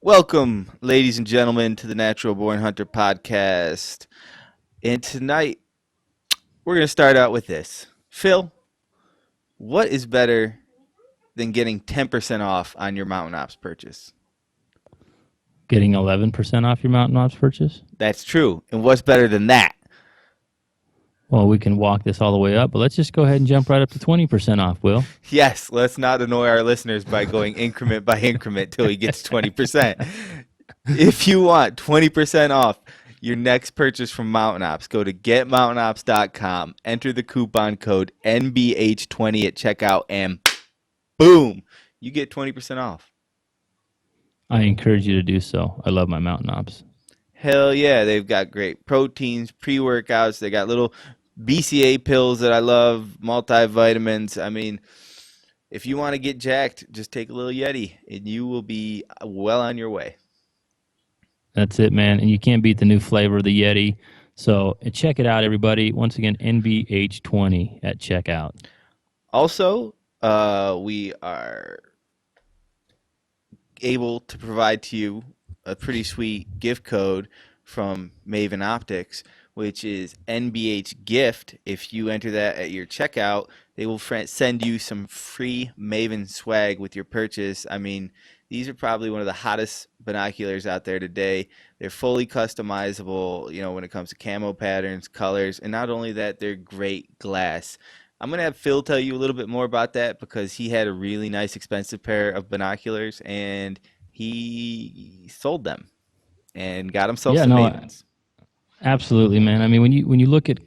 Welcome, ladies and gentlemen, to the Natural Born Hunter podcast. And tonight, we're going to start out with this. Phil, what is better than getting 10% off on your Mountain Ops purchase? Getting 11% off your Mountain Ops purchase? That's true. And what's better than that? Well, we can walk this all the way up, but let's just go ahead and jump right up to 20% off, Will. Yes, let's not annoy our listeners by going increment by increment till he gets 20%. If you want 20% off your next purchase from Mountain Ops, go to getmountainops.com, enter the coupon code NBH20 at checkout, and boom, you get 20% off. I encourage you to do so. I love my Mountain Ops. Hell yeah, they've got great proteins, pre-workouts. They got little BCA pills that I love, multivitamins. I mean, if you want to get jacked, just take a little Yeti, and you will be well on your way. That's it, man. And you can't beat the new flavor of the Yeti. So check it out, everybody. Once again, NBH20 at checkout. Also, we are able to provide to you a pretty sweet gift code from Maven Optics, which is NBH Gift. If you enter that at your checkout, they will send you some free Maven swag with your purchase. I mean, these are probably one of the hottest binoculars out there today. They're fully customizable, when it comes to camo patterns, colors, and not only that, they're great glass. I'm going to have Phil tell you a little bit more about that because he had a really nice, expensive pair of binoculars, and he sold them and got himself some Mavens. Absolutely, man. I mean, when you look at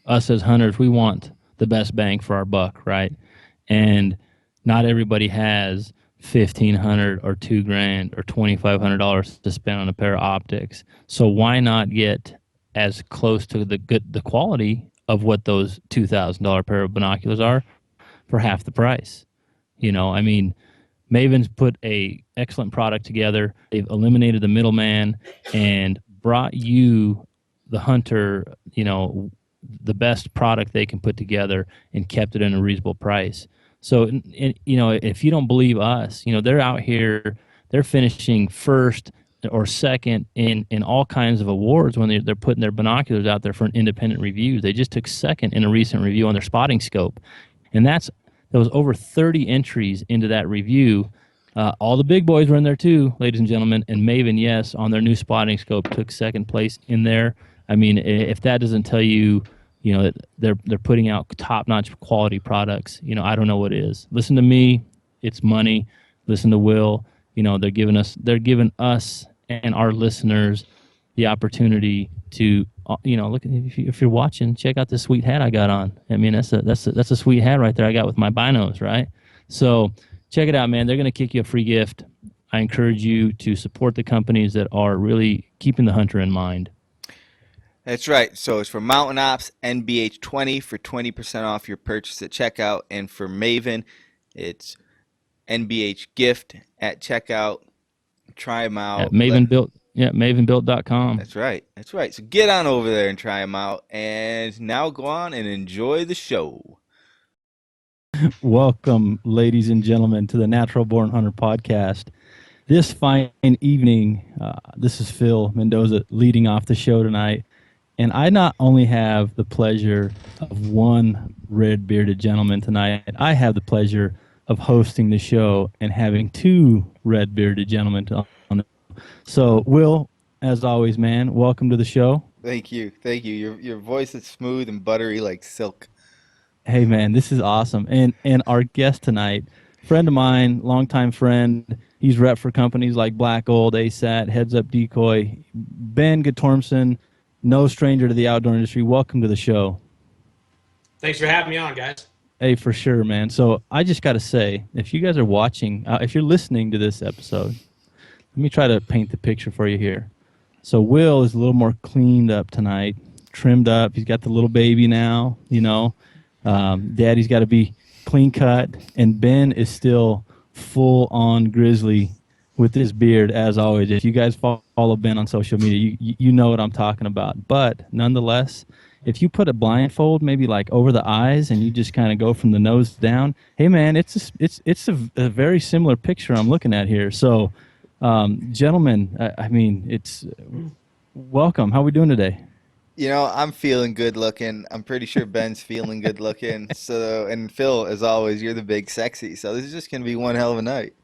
us as hunters, we want the best bang for our buck, right? And not everybody has $1,500 or $2,000 or $2,500 to spend on a pair of optics. So why not get as close to the quality of what those $2,000 pair of binoculars are for half the price? I mean, Maven's put a excellent product together. They've eliminated the middleman and brought you, the hunter, the best product they can put together and kept it in a reasonable price. So, if you don't believe us, they're out here, they're finishing first or second in all kinds of awards when they're putting their binoculars out there for an independent review. They just took second in a recent review on their spotting scope. And there was over 30 entries into that review. All the big boys were in there too, ladies and gentlemen. And Maven, yes, on their new spotting scope, took second place in there. I mean, if that doesn't tell you, that they're putting out top-notch quality products, I don't know what is. Listen to me, it's money. Listen to Will. They're giving us and our listeners the opportunity to, look, if you're watching, check out this sweet hat I got on. I mean, that's a sweet hat right there I got with my binos, right? So check it out, man. They're going to kick you a free gift. I encourage you to support the companies that are really keeping the hunter in mind. That's right. So it's for Mountain Ops, NBH20 for 20% off your purchase at checkout. And for Maven, it's NBH Gift at checkout. Try them out. At Mavenbuilt.com. That's right. That's right. So get on over there and try them out. And now go on and enjoy the show. Welcome, ladies and gentlemen, to the Natural Born Hunter podcast. This fine evening, this is Phil Mendoza leading off the show tonight. And I not only have the pleasure of one red-bearded gentleman tonight, I have the pleasure of hosting the show and having two red-bearded gentlemen on the show. So, Will, as always, man, welcome to the show. Thank you. Thank you. Your voice is smooth and buttery like silk. Hey, man, this is awesome. And our guest tonight, friend of mine, longtime friend, he's rep for companies like Black Gold, ASAT, Heads Up Decoy, Ben Guttormson, no stranger to the outdoor industry. Welcome to the show. Thanks for having me on, guys. Hey, for sure, man. So I just got to say, if you guys are watching, if you're listening to this episode, let me try to paint the picture for you here. So Will is a little more cleaned up tonight, trimmed up. He's got the little baby now, Daddy's got to be clean cut. And Ben is still full on grizzly with his beard, as always. If you guys follow Ben on social media, you know what I'm talking about. But nonetheless, if you put a blindfold maybe like over the eyes and you just kind of go from the nose down, hey man, it's a very similar picture I'm looking at here. So Gentlemen, I mean, it's welcome. How we doing today? I'm feeling good looking. I'm pretty sure Ben's feeling good looking. So, and Phil, as always, you're the big sexy. So this is just gonna be one hell of a night.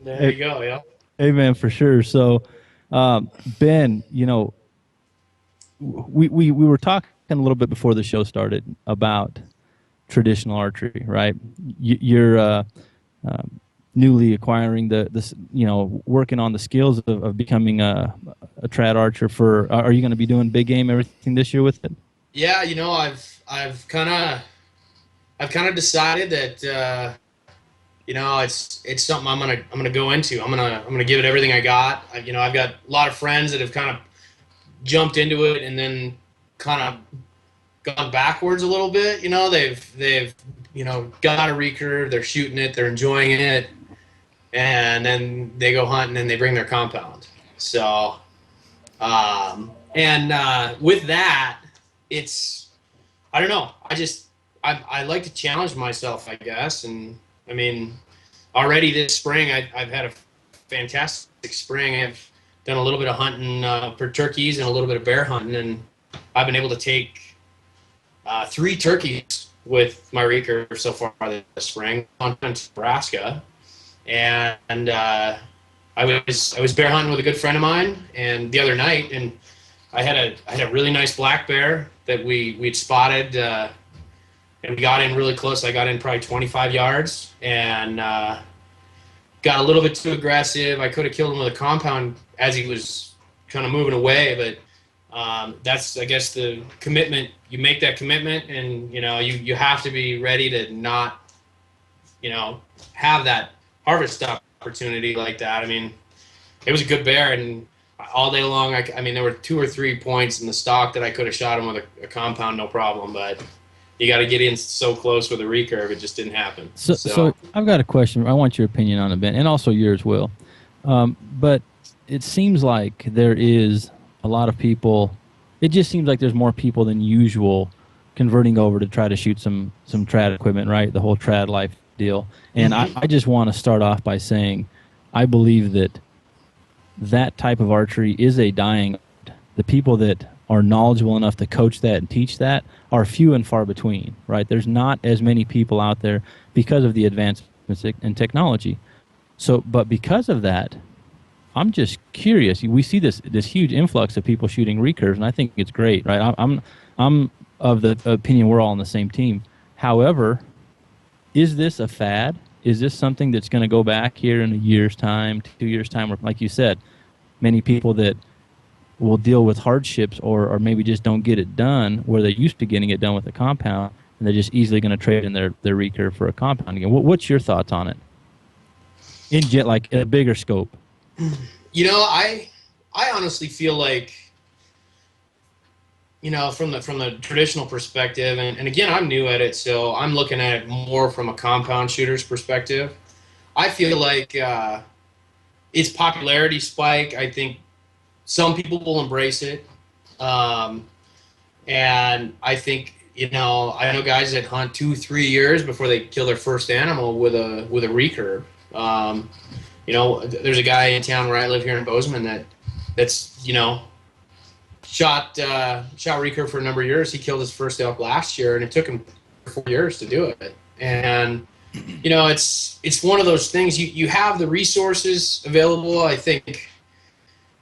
There Hey, you go. Yeah. hey man, for sure. So, Ben, we were talking a little bit before the show started about traditional archery, right? You're newly acquiring working on the skills of becoming a trad archer. Are you going to be doing big game everything this year with it? Yeah. I've kind of decided that it's something I'm gonna go into. I'm gonna give it everything I got. I've got a lot of friends that have kind of jumped into it and then kind of gone backwards a little bit. They've got a recurve, they're shooting it, they're enjoying it, and then they go hunting and they bring their compound. So with that, it's I don't know. I like to challenge myself, I guess. And I mean, already this spring I've had a fantastic spring. I've done a little bit of hunting for turkeys and a little bit of bear hunting, and I've been able to take 3 turkeys with my recurve so far this spring on Nebraska. And I was bear hunting with a good friend of mine, and the other night, and I had a really nice black bear that we'd spotted, and we got in really close. I got in probably 25 yards, and got a little bit too aggressive. I could have killed him with a compound as he was kind of moving away, but that's, I guess, the commitment. You make that commitment, and you have to be ready to not have that harvest opportunity like that. I mean, it was a good bear, and all day long, I mean, there were 2 or 3 points in the stock that I could have shot him with a compound, no problem. But you got to get in so close with a recurve, it just didn't happen. So I've got a question. I want your opinion on it, Ben, and also yours, Will. But it seems like there is a lot of people. It just seems like there's more people than usual converting over to try to shoot some trad equipment, right? The whole trad life deal. And I just want to start off by saying I believe that type of archery is a dying art. The people that are knowledgeable enough to coach that and teach that are few and far between, right? There's not as many people out there because of the advancements in technology. So, but because of that, I'm just curious. We see this huge influx of people shooting recurves, and I think it's great, right? I'm of the opinion we're all on the same team. However, is this a fad? Is this something that's going to go back here in a year's time, 2 years' time, or like you said, many people that will deal with hardships or maybe just don't get it done where they're used to getting it done with a compound, and they're just easily going to trade in their recurve for a compound again. What's your thoughts on it? Like a bigger scope. I honestly feel like, from the traditional perspective, and again, I'm new at it, so I'm looking at it more from a compound shooter's perspective. I feel like its popularity spike. I think some people will embrace it, and I think I know guys that hunt 2-3 years before they kill their first animal with a recurve. There's a guy in town where I live here in Bozeman that's shot recurve for a number of years. He killed his first elk last year, and it took him 4 years to do it. And it's one of those things. You have the resources available. I think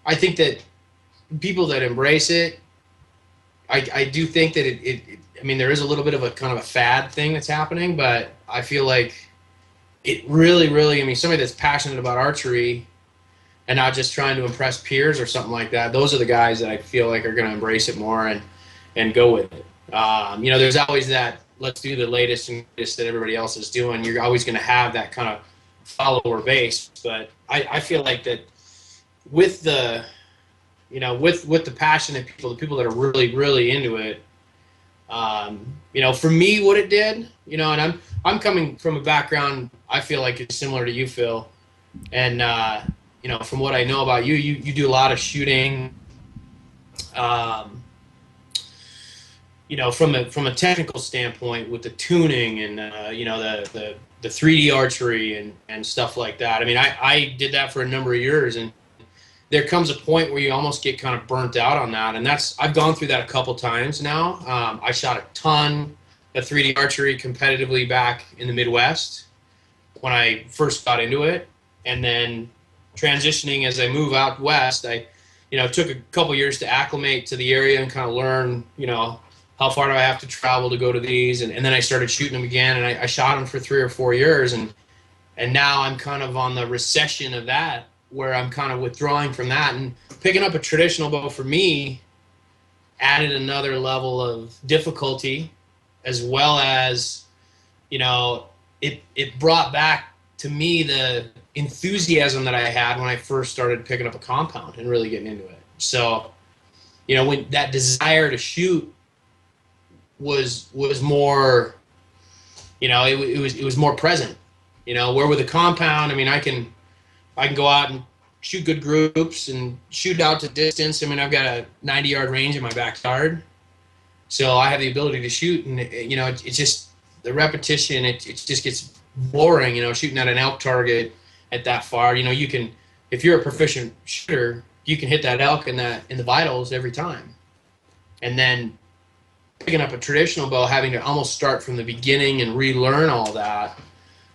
that people that embrace it, I do think that I mean, there is a little bit of a kind of a fad thing that's happening, but I feel like it really, really, I mean, somebody that's passionate about archery and not just trying to impress peers or something like that, those are the guys that I feel like are going to embrace it more and go with it. There's always that, let's do the latest and greatest that everybody else is doing. You're always going to have that kind of follower base. But I feel like that with the, with the passionate people, the people that are really, really into it, for me, what it did, and I'm coming from a background, I feel like it's similar to you, Phil. And, from what I know about you, you do a lot of shooting, from a technical standpoint with the tuning and, the the 3D archery and stuff like that. I mean, I did that for a number of years, and there comes a point where you almost get kind of burnt out on that. And I've gone through that a couple times now. I shot a ton of 3D archery competitively back in the Midwest when I first got into it. And then transitioning as I move out west, I took a couple years to acclimate to the area and kind of learn, how far do I have to travel to go to these. And then I started shooting them again, and I shot them for 3 or 4 years. And now I'm kind of on the recession of that, where I'm kind of withdrawing from that, and picking up a traditional bow for me added another level of difficulty, as well as, it brought back to me the enthusiasm that I had when I first started picking up a compound and really getting into it. So, when that desire to shoot was more, it was more present, where with a compound, I mean, I can go out and shoot good groups and shoot out to distance. I mean, I've got a 90-yard range in my backyard, so I have the ability to shoot. And it's just the repetition. It just gets boring. Shooting at an elk target at that far. You can, if you're a proficient shooter, you can hit that elk in the vitals every time. And then picking up a traditional bow, having to almost start from the beginning and relearn all that,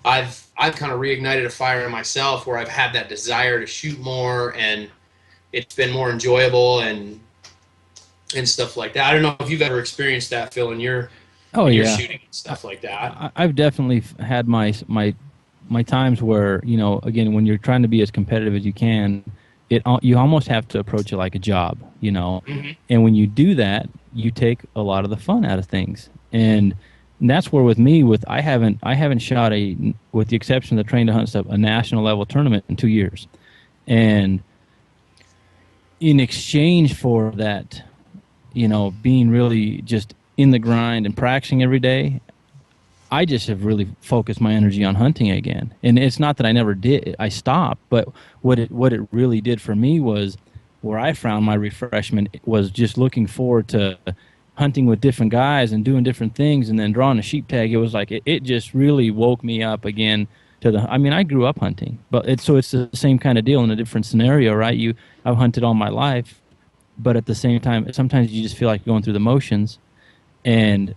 I've kind of reignited a fire in myself where I've had that desire to shoot more, and it's been more enjoyable and stuff like that. I don't know if you've ever experienced that, Phil, in your shooting and stuff like that. I've definitely had my times where, again, when you're trying to be as competitive as you can, you almost have to approach it like a job, Mm-hmm. And when you do that, you take a lot of the fun out of things. And that's where with me, I haven't shot with the exception of the Train to Hunt stuff, a national level tournament in 2 years. And in exchange for that, being really just in the grind and practicing every day, I just have really focused my energy on hunting again. And it's not that I never did, I stopped, but what it really did for me was where I found my refreshment was just looking forward to hunting with different guys and doing different things, and then drawing a sheep tag. It was like it just really woke me up again to I grew up hunting, but it's the same kind of deal in a different scenario, right? I've hunted all my life, but at the same time, sometimes you just feel like going through the motions, and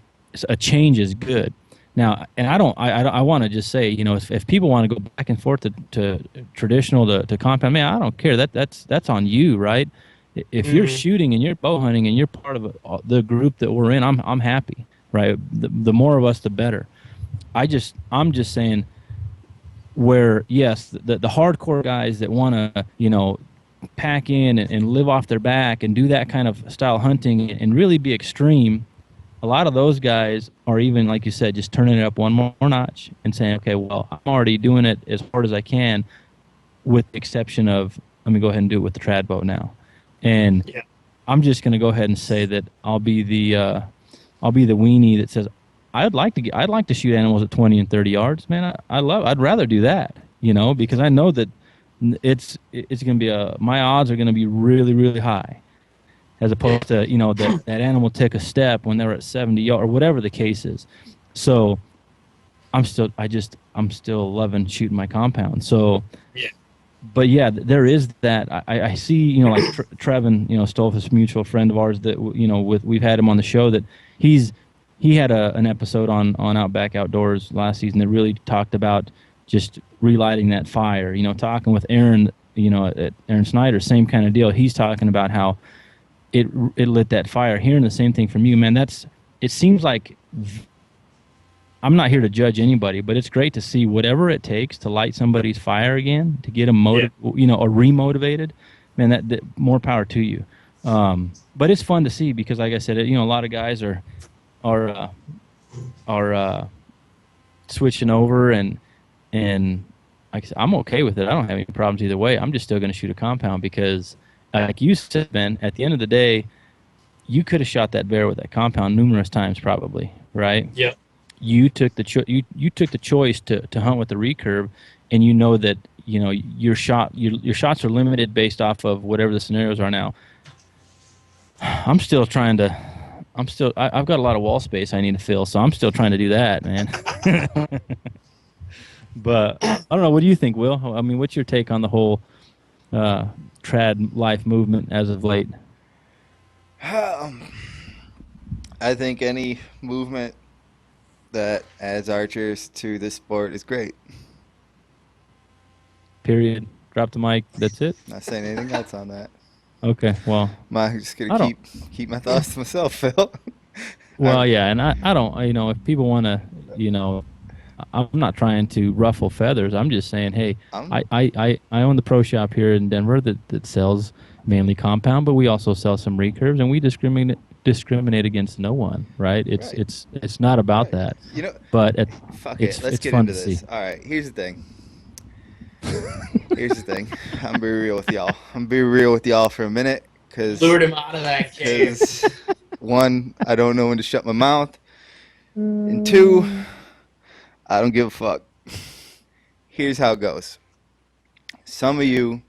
a change is good. Now, and I want to just say, if people want to go back and forth to traditional to compound, man, I don't care. That's on you, right? If you're shooting and you're bow hunting and you're part of the group that we're in, I'm happy, right? The more of us, the better. I'm just saying, where yes, the hardcore guys that want to pack in and live off their back and do that kind of style hunting and really be extreme. A lot of those guys are, even like you said, just turning it up one more notch and saying, okay, well, I'm already doing it as hard as I can, with the exception of, let me go ahead and do it with the trad bow now. And yeah. I'm just going to go ahead and say that I'll be the weenie that says, I'd like to shoot animals at 20 and 30 yards, man. I'd rather do that, because I know that it's going to be my odds are going to be really, really high, as opposed to, that animal took a step when they were at 70 yards or whatever the case is. So I'm still loving shooting my compound. So, yeah. But yeah, there is that. I see, like Trevin, Stolfus, mutual friend of ours that, we've had him on the show, that he had an episode on Outback Outdoors last season that really talked about just relighting that fire, talking with Aaron, at Aaron Snyder, same kind of deal. He's talking about how it lit that fire. Hearing the same thing from you, man, it seems like, I'm not here to judge anybody, but it's great to see whatever it takes to light somebody's fire again, to get them or remotivated. Man, that more power to you. But it's fun to see, because like I said, a lot of guys are switching over, and like I said, I'm okay with it. I don't have any problems either way. I'm just still going to shoot a compound, because like you said, Ben, at the end of the day, you could have shot that bear with that compound numerous times, probably, right? Yeah. You took the choice to hunt with the recurve, and that your shots are limited based off of whatever the scenarios are now. I've got a lot of wall space I need to fill, so I'm still trying to do that, man. But I don't know. What do you think, Will? I mean, what's your take on the whole trad life movement as of late? I think any movement that adds archers to this sport is great. Period. Drop the mic. That's it. Not saying anything else on that. Okay. Well, I'm just gonna I don't. keep my thoughts to myself, Phil. Well, yeah, and I don't. If people want to, I'm not trying to ruffle feathers. I'm just saying, hey, I'm, I own the pro shop here in Denver that sells mainly compound, but we also sell some recurves, and we discriminate against no one, right? It's Right. it's not about Right. that. But Fuck it's it. Let's it's get fun into to this. see. All right. Here's the thing. I'm be real with y'all. I'm be real with y'all for a minute, Lured him out of that cave. one, I don't know when to shut my mouth, and two, I don't give a fuck. Here's how it goes. Some of you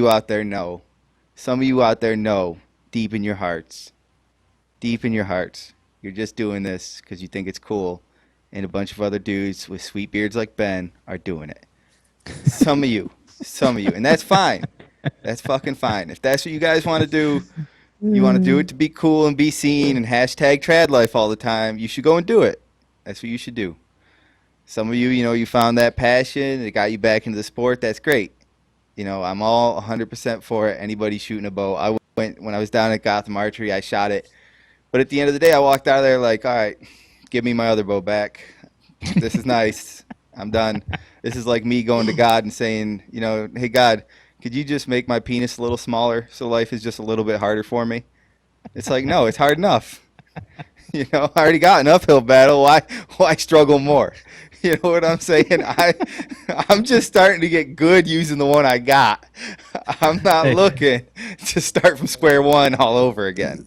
out there know. Some of you out there know deep in your hearts. Deep in your hearts. You're just doing this because you think it's cool, and a bunch of other dudes with sweet beards like Ben are doing it. Some of you, and that's fine. That's fucking fine. If that's what you guys want to do, you want to do it to be cool and be seen and hashtag trad life all the time, you should go and do it. That's what you should do. Some of you, you found that passion, it got you back into the sport, that's great. I'm all 100% for it. Anybody shooting a bow. When I was down at Gotham Archery, I shot it. But at the end of the day, I walked out of there like, all right, give me my other bow back. This is nice. I'm done. This is like me going to God and saying, hey, God, could you just make my penis a little smaller so life is just a little bit harder for me? It's like, no, it's hard enough. I already got an uphill battle. Why struggle more? You know what I'm saying? I'm just starting to get good using the one I got. I'm not looking to start from square one all over again.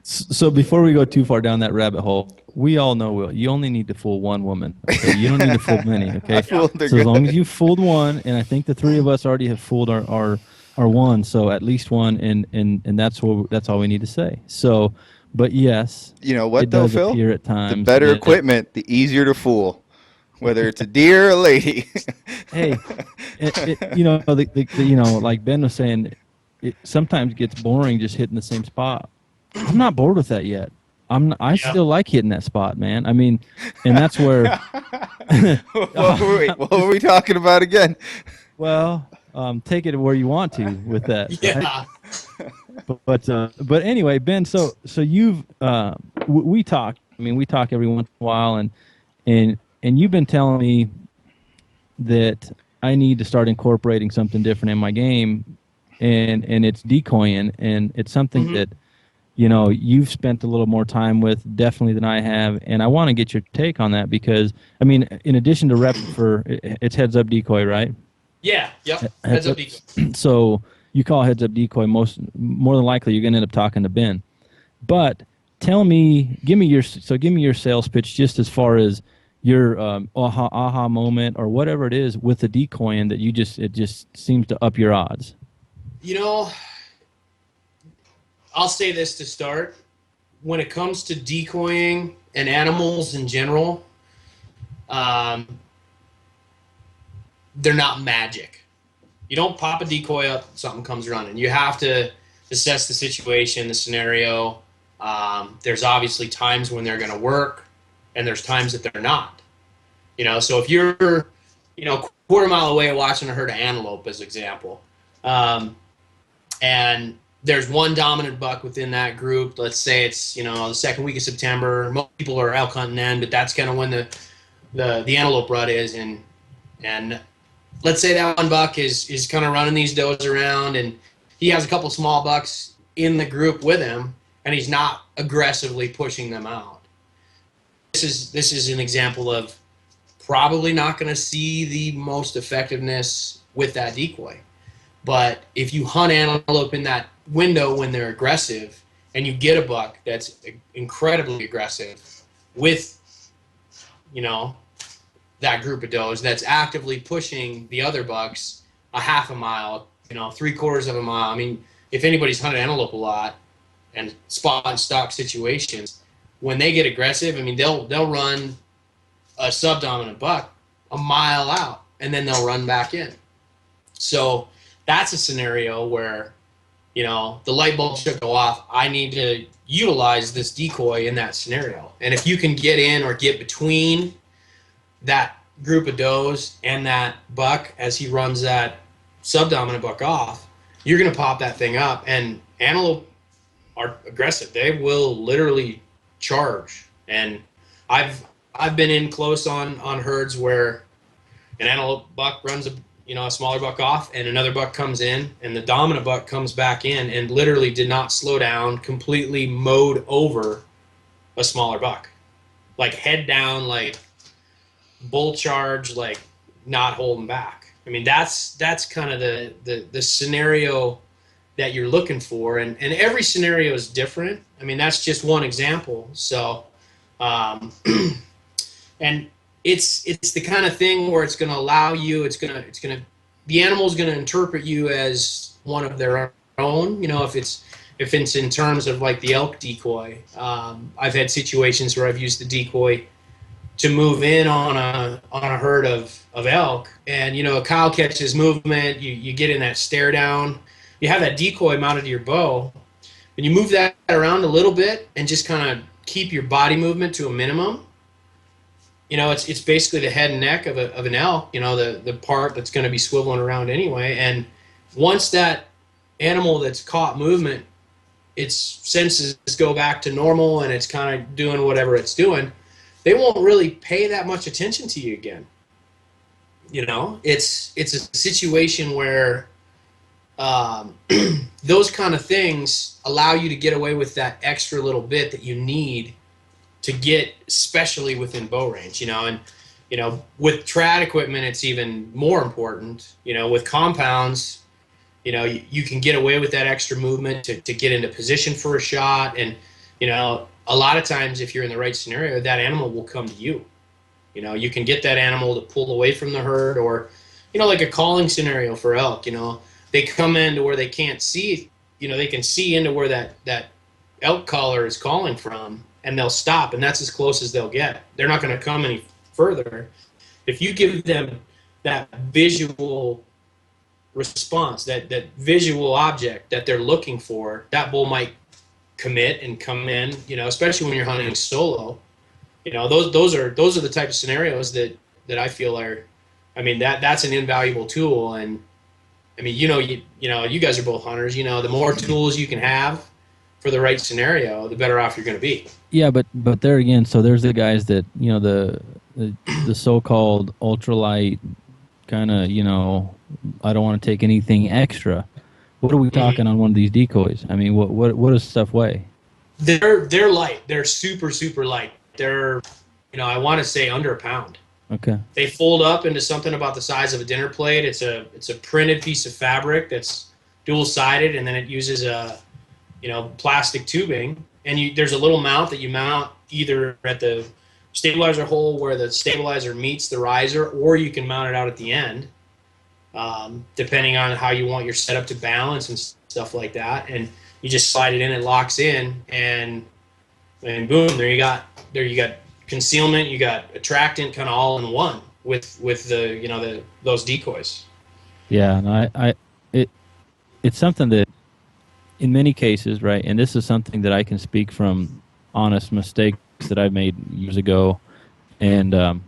So before we go too far down that rabbit hole, we all know, Will, you only need to fool one woman. Okay? You don't need to fool many. Okay. I fooled her So as long good. as you fooled one, and I think the three of us already have fooled our one, so at least one, and that's all we need to say. So, but yes, You know what it though, does Phil? appear at times The better that- equipment, the easier to fool. Whether it's a deer or a lady. Hey, like Ben was saying, it sometimes gets boring just hitting the same spot. I'm not bored with that yet. I still like hitting that spot, man. I mean, and that's where. What were we talking about again? Well, take it where you want to with that. Yeah. Right? But anyway, Ben. So you've we talk. I mean, we talk every once in a while, and you've been telling me that I need to start incorporating something different in my game, and it's decoying, and it's something that you've spent a little more time with definitely than I have, and I want to get your take on that because I mean, in addition to rep for it's Heads Up Decoy, right? Yeah. Yep. Heads Up Decoy. So you call Heads Up Decoy, more than likely you're going to end up talking to Ben. But give me your sales pitch just as far as your aha moment or whatever it is with the decoying that it just seems to up your odds. I'll say this to start. When it comes to decoying and animals in general, they're not magic. You don't pop a decoy up, something comes running. You have to assess the situation, the scenario. There's obviously times when they're going to work, and there's times that they're not. So if you're, quarter mile away watching a herd of antelope, as example, and there's one dominant buck within that group. Let's say it's, the second week of September. Most people are elk hunting then, but that's kind of when the antelope rut is. And let's say that one buck is kind of running these does around, and he has a couple small bucks in the group with him, and he's not aggressively pushing them out. This is an example of probably not going to see the most effectiveness with that decoy. But if you hunt antelope in that window when they're aggressive and you get a buck that's incredibly aggressive with, that group of does that's actively pushing the other bucks a half a mile, 3/4 of a mile. I mean, if anybody's hunted antelope a lot and spot and stock situations, when they get aggressive, I mean, they'll run a subdominant buck a mile out, and then they'll run back in. So that's a scenario where, you know, the light bulb should go off. I need to utilize this decoy in that scenario. And if you can get in or get between that group of does and that buck as he runs that subdominant buck off, you're going to pop that thing up. And antelope are aggressive. They will literally charge. And I've been in close on herds where an antelope buck runs a smaller buck off, and another buck comes in, and the dominant buck comes back in and literally did not slow down, completely mowed over a smaller buck, like head down, like bull charge, like not holding back. I mean, that's kind of the scenario that you're looking for, and every scenario is different. I mean, that's just one example. So, and it's the kind of thing where it's going to allow you, the animal's going to interpret you as one of their own. You know, if it's in terms of like the elk decoy, I've had situations where I've used the decoy to move in on a herd of elk, and, you know, a cow catches movement, you get in that stare down, you have that decoy mounted to your bow, and you move that around a little bit and just kind of keep your body movement to a minimum. You know, it's basically the head and neck of an elk, you know, the part that's going to be swiveling around anyway. And once that animal that's caught movement, its senses go back to normal and it's kind of doing whatever it's doing, they won't really pay that much attention to you again. You know, it's a situation where those kind of things allow you to get away with that extra little bit that you need to get, especially within bow range, you know. And, you know, with trad equipment, it's even more important. You know, with compounds, you know, you can get away with that extra movement to get into position for a shot. And, you know, a lot of times if you're in the right scenario, that animal will come to you. You know, you can get that animal to pull away from the herd, or, you know, like a calling scenario for elk, you know, they come into where they can't see, you know, they can see into where that elk caller is calling from, and they'll stop, and that's as close as they'll get. They're not going to come any further. If you give them that visual response, that visual object that they're looking for, that bull might commit and come in, you know, especially when you're hunting solo. You know, those are the type of scenarios that I feel are, I mean, that's an invaluable tool. And I mean, you know, you guys are both hunters, you know, the more tools you can have for the right scenario, the better off you're going to be. Yeah, but there again, so there's the guys that, you know, the so-called ultralight kind of, you know, I don't want to take anything extra. What are we talking on one of these decoys? I mean, what does stuff weigh? They're light. They're super, super light. They're, you know, I want to say under a pound. Okay. They fold up into something about the size of a dinner plate. It's a printed piece of fabric that's dual-sided, and then it uses a, you know, plastic tubing. And there's a little mount that you mount either at the stabilizer hole where the stabilizer meets the riser, or you can mount it out at the end, depending on how you want your setup to balance and stuff like that. And you just slide it in, it locks in, and boom, there you got concealment, you got attractant, kind of all in one with the, you know, those decoys. Yeah, and it's something that in many cases, right, and this is something that I can speak from honest mistakes that I've made years ago, and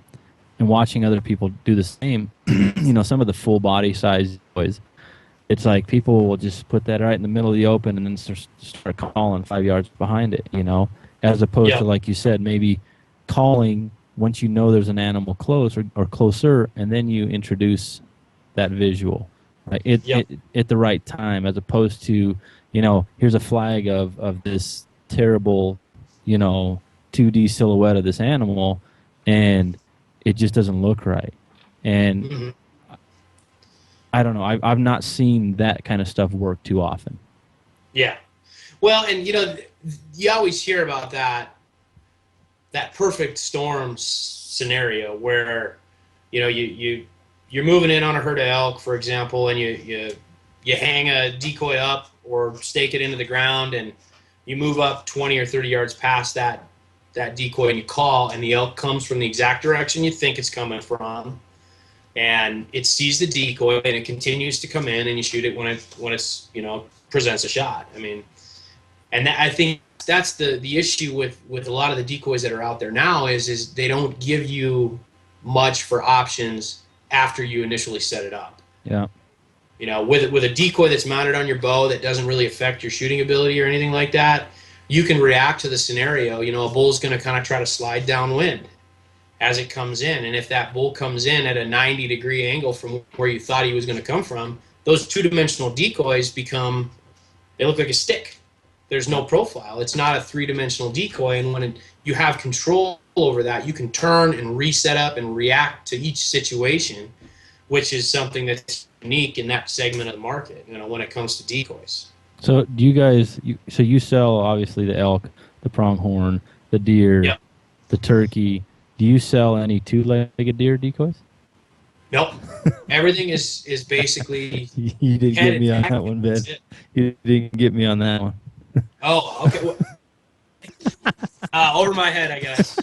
watching other people do the same. You know, some of the full body size decoys, it's like people will just put that right in the middle of the open and then start calling 5 yards behind it, you know, as opposed to, like you said, maybe calling once you know there's an animal close or closer, and then you introduce that visual, right? At the right time, as opposed to, you know, here's a flag of this terrible, you know, 2D silhouette of this animal, and it just doesn't look right. And I don't know, I've not seen that kind of stuff work too often. Yeah. Well, and, you know, you always hear about that perfect storm scenario where, you know, you're moving in on a herd of elk, for example, and you hang a decoy up or stake it into the ground, and you move up 20 or 30 yards past that decoy, and you call, and the elk comes from the exact direction you think it's coming from, and it sees the decoy and it continues to come in, and you shoot it when it's presents a shot. I mean, and I think that's the issue with a lot of the decoys that are out there now is they don't give you much for options after you initially set it up. Yeah. With a decoy that's mounted on your bow that doesn't really affect your shooting ability or anything like that, you can react to the scenario. A bull's going to kind of try to slide downwind as it comes in, and if that bull comes in at a 90-degree angle from where you thought he was going to come from, those two-dimensional decoys they look like a stick. There's no profile. It's not a three-dimensional decoy, and when you have control over that, you can turn and reset up and react to each situation, which is something that's unique in that segment of the market, when it comes to decoys. So do you guys, you sell obviously the elk, the pronghorn, the deer, Yep. the turkey. Do you sell any two-legged deer decoys? Nope. Everything is basically... You didn't get me on that one, Ben. You didn't get me on that one. Oh, okay. Well, over my head, I guess.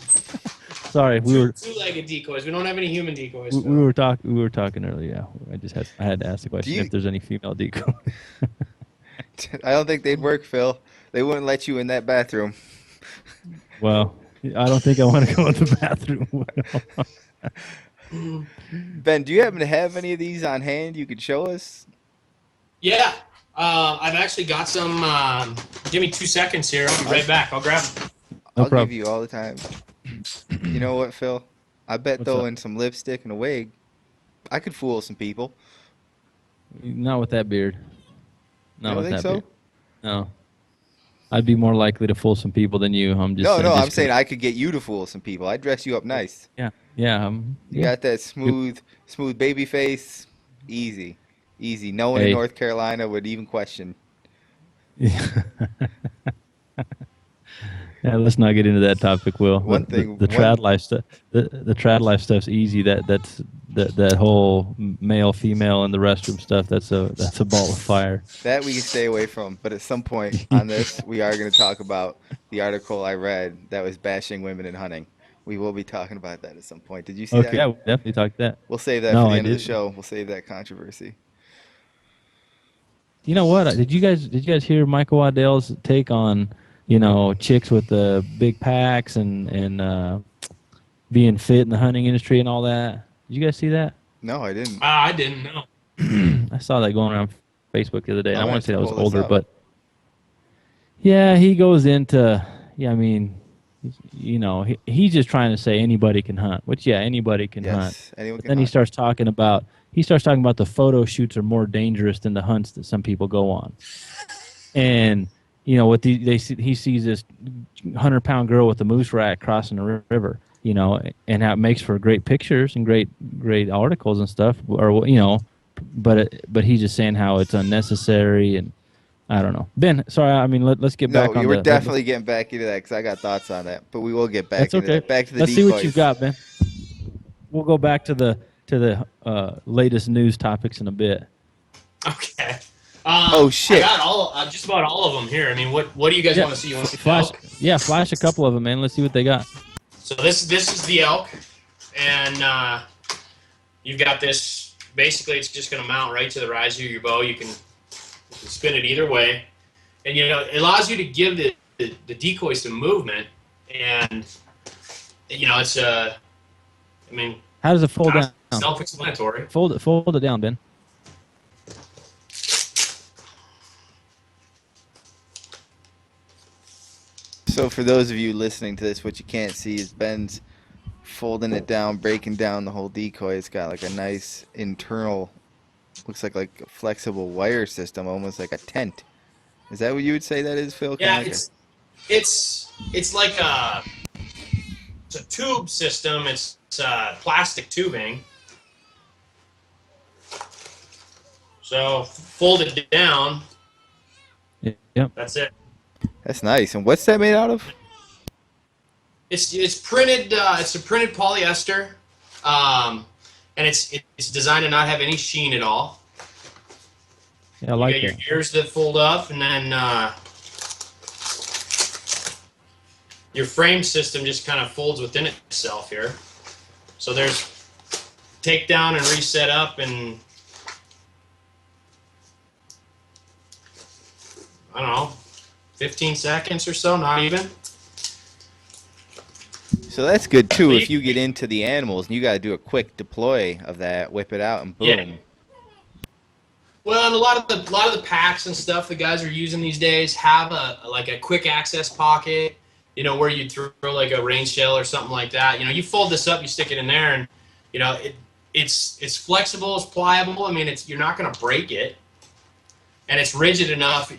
Sorry, we were two-legged decoys. We don't have any human decoys. we were talking earlier. Yeah, I had to ask the question if there's any female decoy. I don't think they'd work, Phil. They wouldn't let you in that bathroom. Well, I don't think I want to go in the bathroom. Ben, do you happen to have any of these on hand you could show us? Yeah. I've actually got some. Give me 2 seconds here. I'll be right back. I'll grab them. I'll give you all the time. You know what, Phil? I bet What's throwing up? some lipstick and a wig, I could fool some people. Not with that beard. You don't think so? Beard. No. I'd be more likely to fool some people than you. I'm just I'm saying I could get you to fool some people. I'd dress you up nice. Yeah. You got that smooth baby face. Easy. No one in North Carolina would even question. Yeah, let's not get into that topic, Will. One thing, the trad life stuff. The trad life stuff's easy. That whole male female in the restroom stuff. That's a ball of fire. That we can stay away from. But at some point on this, we are going to talk about the article I read that was bashing women in hunting. We will be talking about that at some point. Did you see that? Okay, yeah, we'll definitely talk that. We'll save that for the end of the show. We'll save that controversy. You know what? Did you guys hear Michael Waddell's take on chicks with the big packs and being fit in the hunting industry and all that? Did you guys see that? No, I didn't. I didn't know. I saw that going around Facebook the other day. I want to say that was pull this older, up. but yeah, he goes into I mean, he's just trying to say anybody can hunt, which anybody can hunt. Anyone But can then hunt. he starts talking about the photo shoots are more dangerous than the hunts that some people go on. And he sees this 100-pound girl with a moose rack crossing the river, and how it makes for great pictures and great articles and stuff, but he's just saying how it's unnecessary, and I don't know. Ben, sorry, I mean let's get back on. No, you were definitely getting back into that because I got thoughts on that, but we will get back That's into okay. that. Back to the Let's decoys. see what you've got, Ben. We'll go back to the latest news topics in a bit. Okay. Oh shit! I got just about all of them here. I mean, what do you guys want to see? You want to see Flash? the elk? Yeah, flash a couple of them, man. Let's see what they got. So this is the elk, and you've got this. Basically, it's just going to mount right to the riser of your bow. You can spin it either way, and it allows you to give the decoy some movement, and it's I mean, How does it fold down? self-explanatory. Fold it down, Ben. So for those of you listening to this, what you can't see is Ben's folding it down, breaking down the whole decoy. It's got like a nice internal, looks like a flexible wire system, almost like a tent. Is that what you would say that is, Phil? Yeah, Kinda it's like it's a tube system. It's plastic tubing. So fold it down. Yep. That's it. That's nice. And what's that made out of? It's printed. It's a printed polyester, and it's designed to not have any sheen at all. Yeah, I like you that. got your ears that fold up, and then your frame system just kind of folds within itself here. So there's take down and reset up in, I don't know, 15 seconds or so, not even. So that's good too. If you get into the animals and you got to do a quick deploy of that, whip it out and boom. Yeah. Well, and a lot of the packs and stuff the guys are using these days have a quick access pocket, where you throw like a rain shell or something like that. You fold this up, you stick it in there, and it's flexible, it's pliable. I mean, you're not going to break it, and it's rigid enough.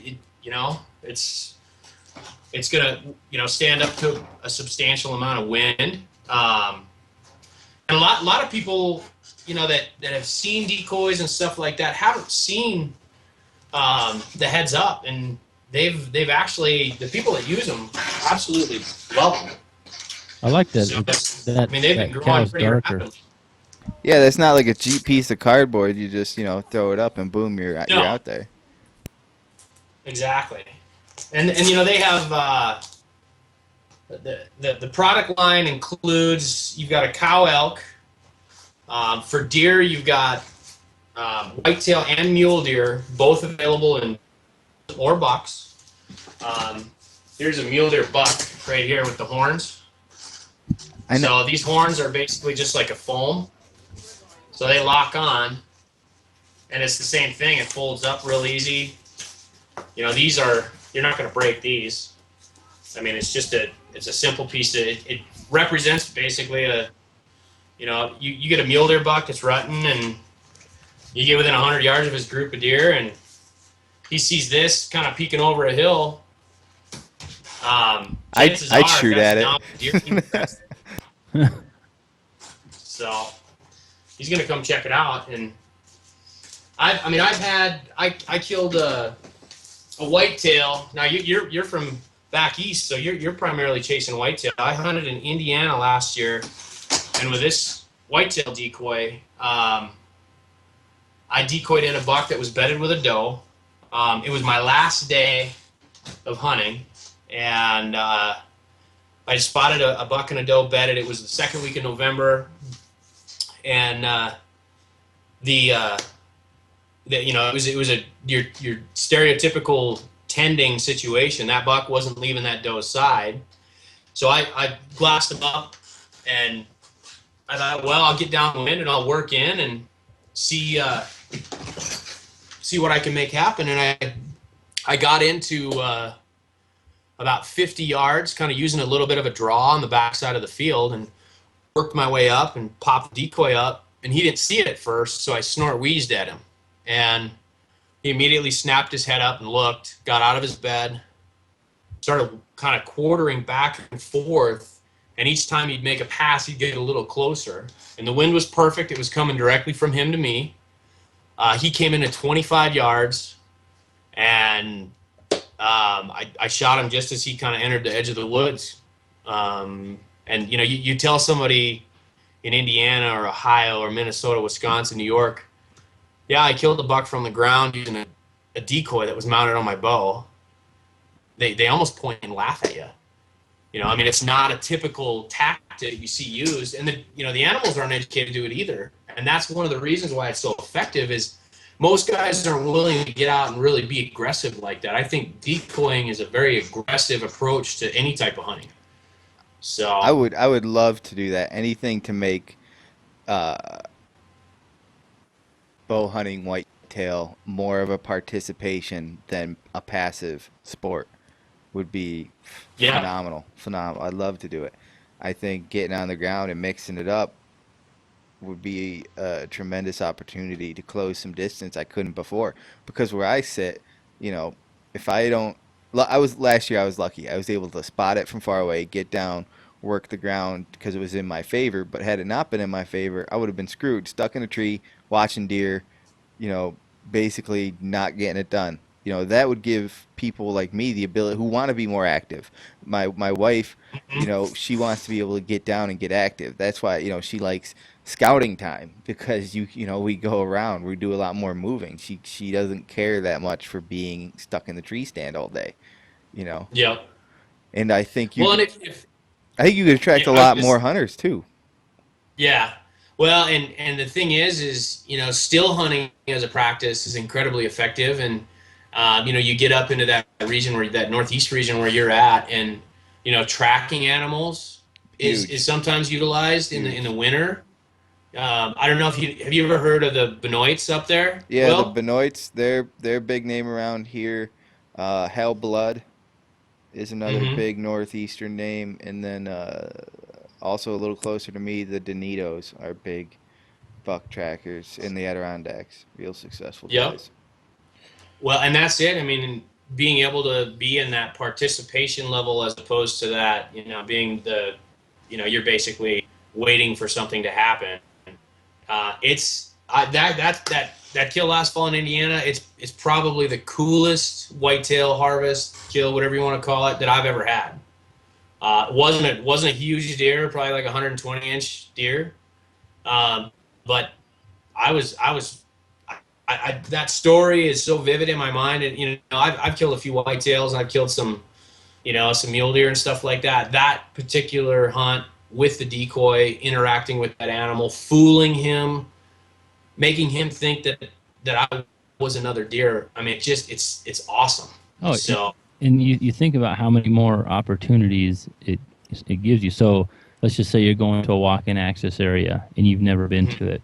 It's going to stand up to a substantial amount of wind. And a lot of people, that have seen decoys and stuff like that haven't seen the Heads Up, and they've actually, the people that use them absolutely love them. I like that. So I mean, they've been growing pretty rapidly. Yeah, that's not like a cheap piece of cardboard. You just throw it up and boom, you're out there. Exactly. And they have the product line includes, you've got a cow elk. For deer, you've got whitetail and mule deer, both available in or bucks. Here's a mule deer buck right here with the horns. So these horns are basically just like a foam. So they lock on, and it's the same thing. It folds up real easy. These are, you're not going to break these. I mean, it's a simple piece of, it represents basically you get a mule deer buck that's rutting, and you get within 100 yards of his group of deer, and he sees this kind of peeking over a hill. I'd shoot at it. So he's gonna come check it out, and I killed a whitetail. Now you're from back east, so you're primarily chasing whitetail. I hunted in Indiana last year, and with this whitetail decoy, I decoyed in a buck that was bedded with a doe. It was my last day of hunting, and I spotted a buck and a doe bedded. It was the second week of November, and it was your stereotypical tending situation. That buck wasn't leaving that doe's side, so I glassed him up, and I thought, well, I'll get downwind and I'll work in and see what I can make happen. And I got into about 50 yards, kind of using a little bit of a draw on the backside of the field, and worked my way up and popped the decoy up. And he didn't see it at first, so I snort wheezed at him. And he immediately snapped his head up and looked, got out of his bed, started kind of quartering back and forth. And each time he'd make a pass, he'd get a little closer. And the wind was perfect. It was coming directly from him to me. He came in at 25 yards, and I shot him just as he kind of entered the edge of the woods. And, you tell somebody in Indiana or Ohio or Minnesota, Wisconsin, New York, yeah, I killed a buck from the ground using a decoy that was mounted on my bow. They almost point and laugh at you. It's not a typical tactic you see used, and the animals aren't educated to do it either. And that's one of the reasons why it's so effective is most guys aren't willing to get out and really be aggressive like that. I think decoying is a very aggressive approach to any type of hunting. So I would love to do that. Anything to make bow hunting whitetail more of a participation than a passive sport would be phenomenal. I'd love to do it. I think getting on the ground and mixing it up would be a tremendous opportunity to close some distance I couldn't before. Because where I sit, if I don't, last year I was lucky. I was able to spot it from far away, get down, work the ground because it was in my favor. But had it not been in my favor, I would have been screwed, stuck in a tree, watching deer, basically not getting it done. That would give people like me the ability who want to be more active. My wife, she wants to be able to get down and get active. That's why, she likes scouting time because we go around, we do a lot more moving. She doesn't care that much for being stuck in the tree stand all day, Yeah. And I think I think you could attract a lot more hunters too. Yeah. Well, and the thing is, still hunting as a practice is incredibly effective, and you get up into that region where that northeast region where you're at, and tracking animals is Huge. sometimes utilized in Huge. the winter. I don't know if you ever heard of the Benoits up there? Yeah, the Well, Benoits, they're big name around here. Hell Blood is another hmm big northeastern name, and then also a little closer to me, the Donitos are big buck trackers in the Adirondacks. Real successful yep. guys. Well, and that's it. I mean, being able to be in that participation level as opposed to that, being you're basically waiting for something to happen. That kill last fall in Indiana. It's probably the coolest whitetail harvest kill, whatever you want to call it, that I've ever had. It wasn't a huge deer, probably like a 120-inch deer, but that story is so vivid in my mind. And I've killed a few whitetails, and I've killed some mule deer and stuff like that. That particular hunt with the decoy, interacting with that animal, fooling him, making him think that I was another deer. I mean, it's awesome. Oh, So and you think about how many more opportunities it gives you. So let's just say you're going to a walk-in access area and you've never been to it,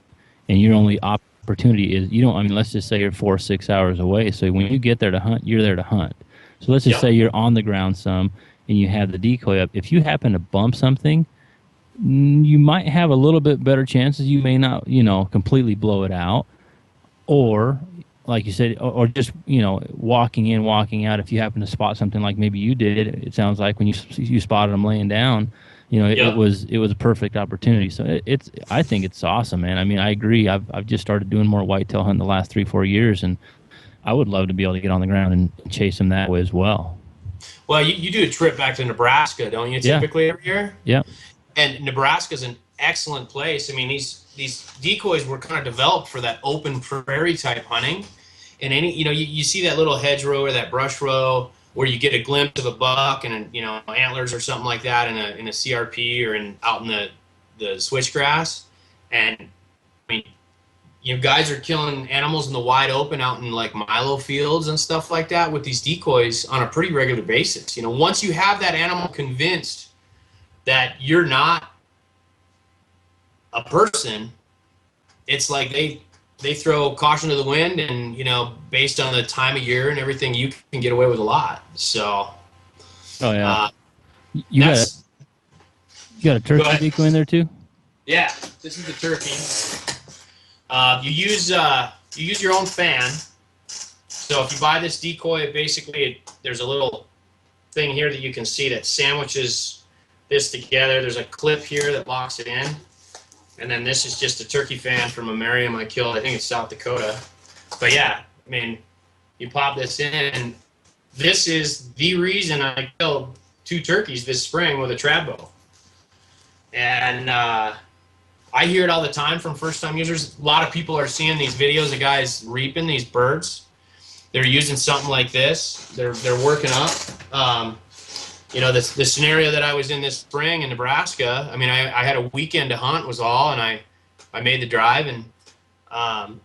and your only opportunity is you don't. I mean, let's just say you're 4 or 6 hours away. So when you get there to hunt, you're there to hunt. So let's just yep. say you're on the ground some and you have the decoy up. If you happen to bump something, you might have a little bit better chances. You may not, completely blow it out, or like you said, or just walking in, walking out. If you happen to spot something like maybe you did, it sounds like when you spotted them laying down, it Yep. was a perfect opportunity. So I think it's awesome, man. I mean, I agree. I've just started doing more whitetail hunting the last 3-4 years, and I would love to be able to get on the ground and chase them that way as well. Well, you do a trip back to Nebraska, don't you? Yeah. Typically every year. Yeah. And Nebraska's an excellent place. I mean, these decoys were kind of developed for that open prairie type hunting. And you see that little hedgerow or that brush row where you get a glimpse of a buck and antlers or something like that in a CRP or out in the switchgrass. And I mean, guys are killing animals in the wide open out in like milo fields and stuff like that with these decoys on a pretty regular basis. Once you have that animal convinced that you're not a person, it's like they throw caution to the wind, and based on the time of year and everything, you can get away with a lot. So Oh yeah. You got a turkey decoy in there too? Yeah, this is the turkey. You use your own fan. So if you buy this decoy, basically there's a little thing here that you can see that sandwiches this together. There's a clip here that locks it in. And then this is just a turkey fan from a Merriam I killed. I think it's South Dakota. But yeah, I mean, you pop this in, and this is the reason I killed 2 turkeys this spring with a trad bow. And I hear it all the time from first-time users. A lot of people are seeing these videos of guys reaping these birds. They're using something like this. They're working up. The scenario that I was in this spring in Nebraska, I mean, I had a weekend to hunt was all, and I made the drive, and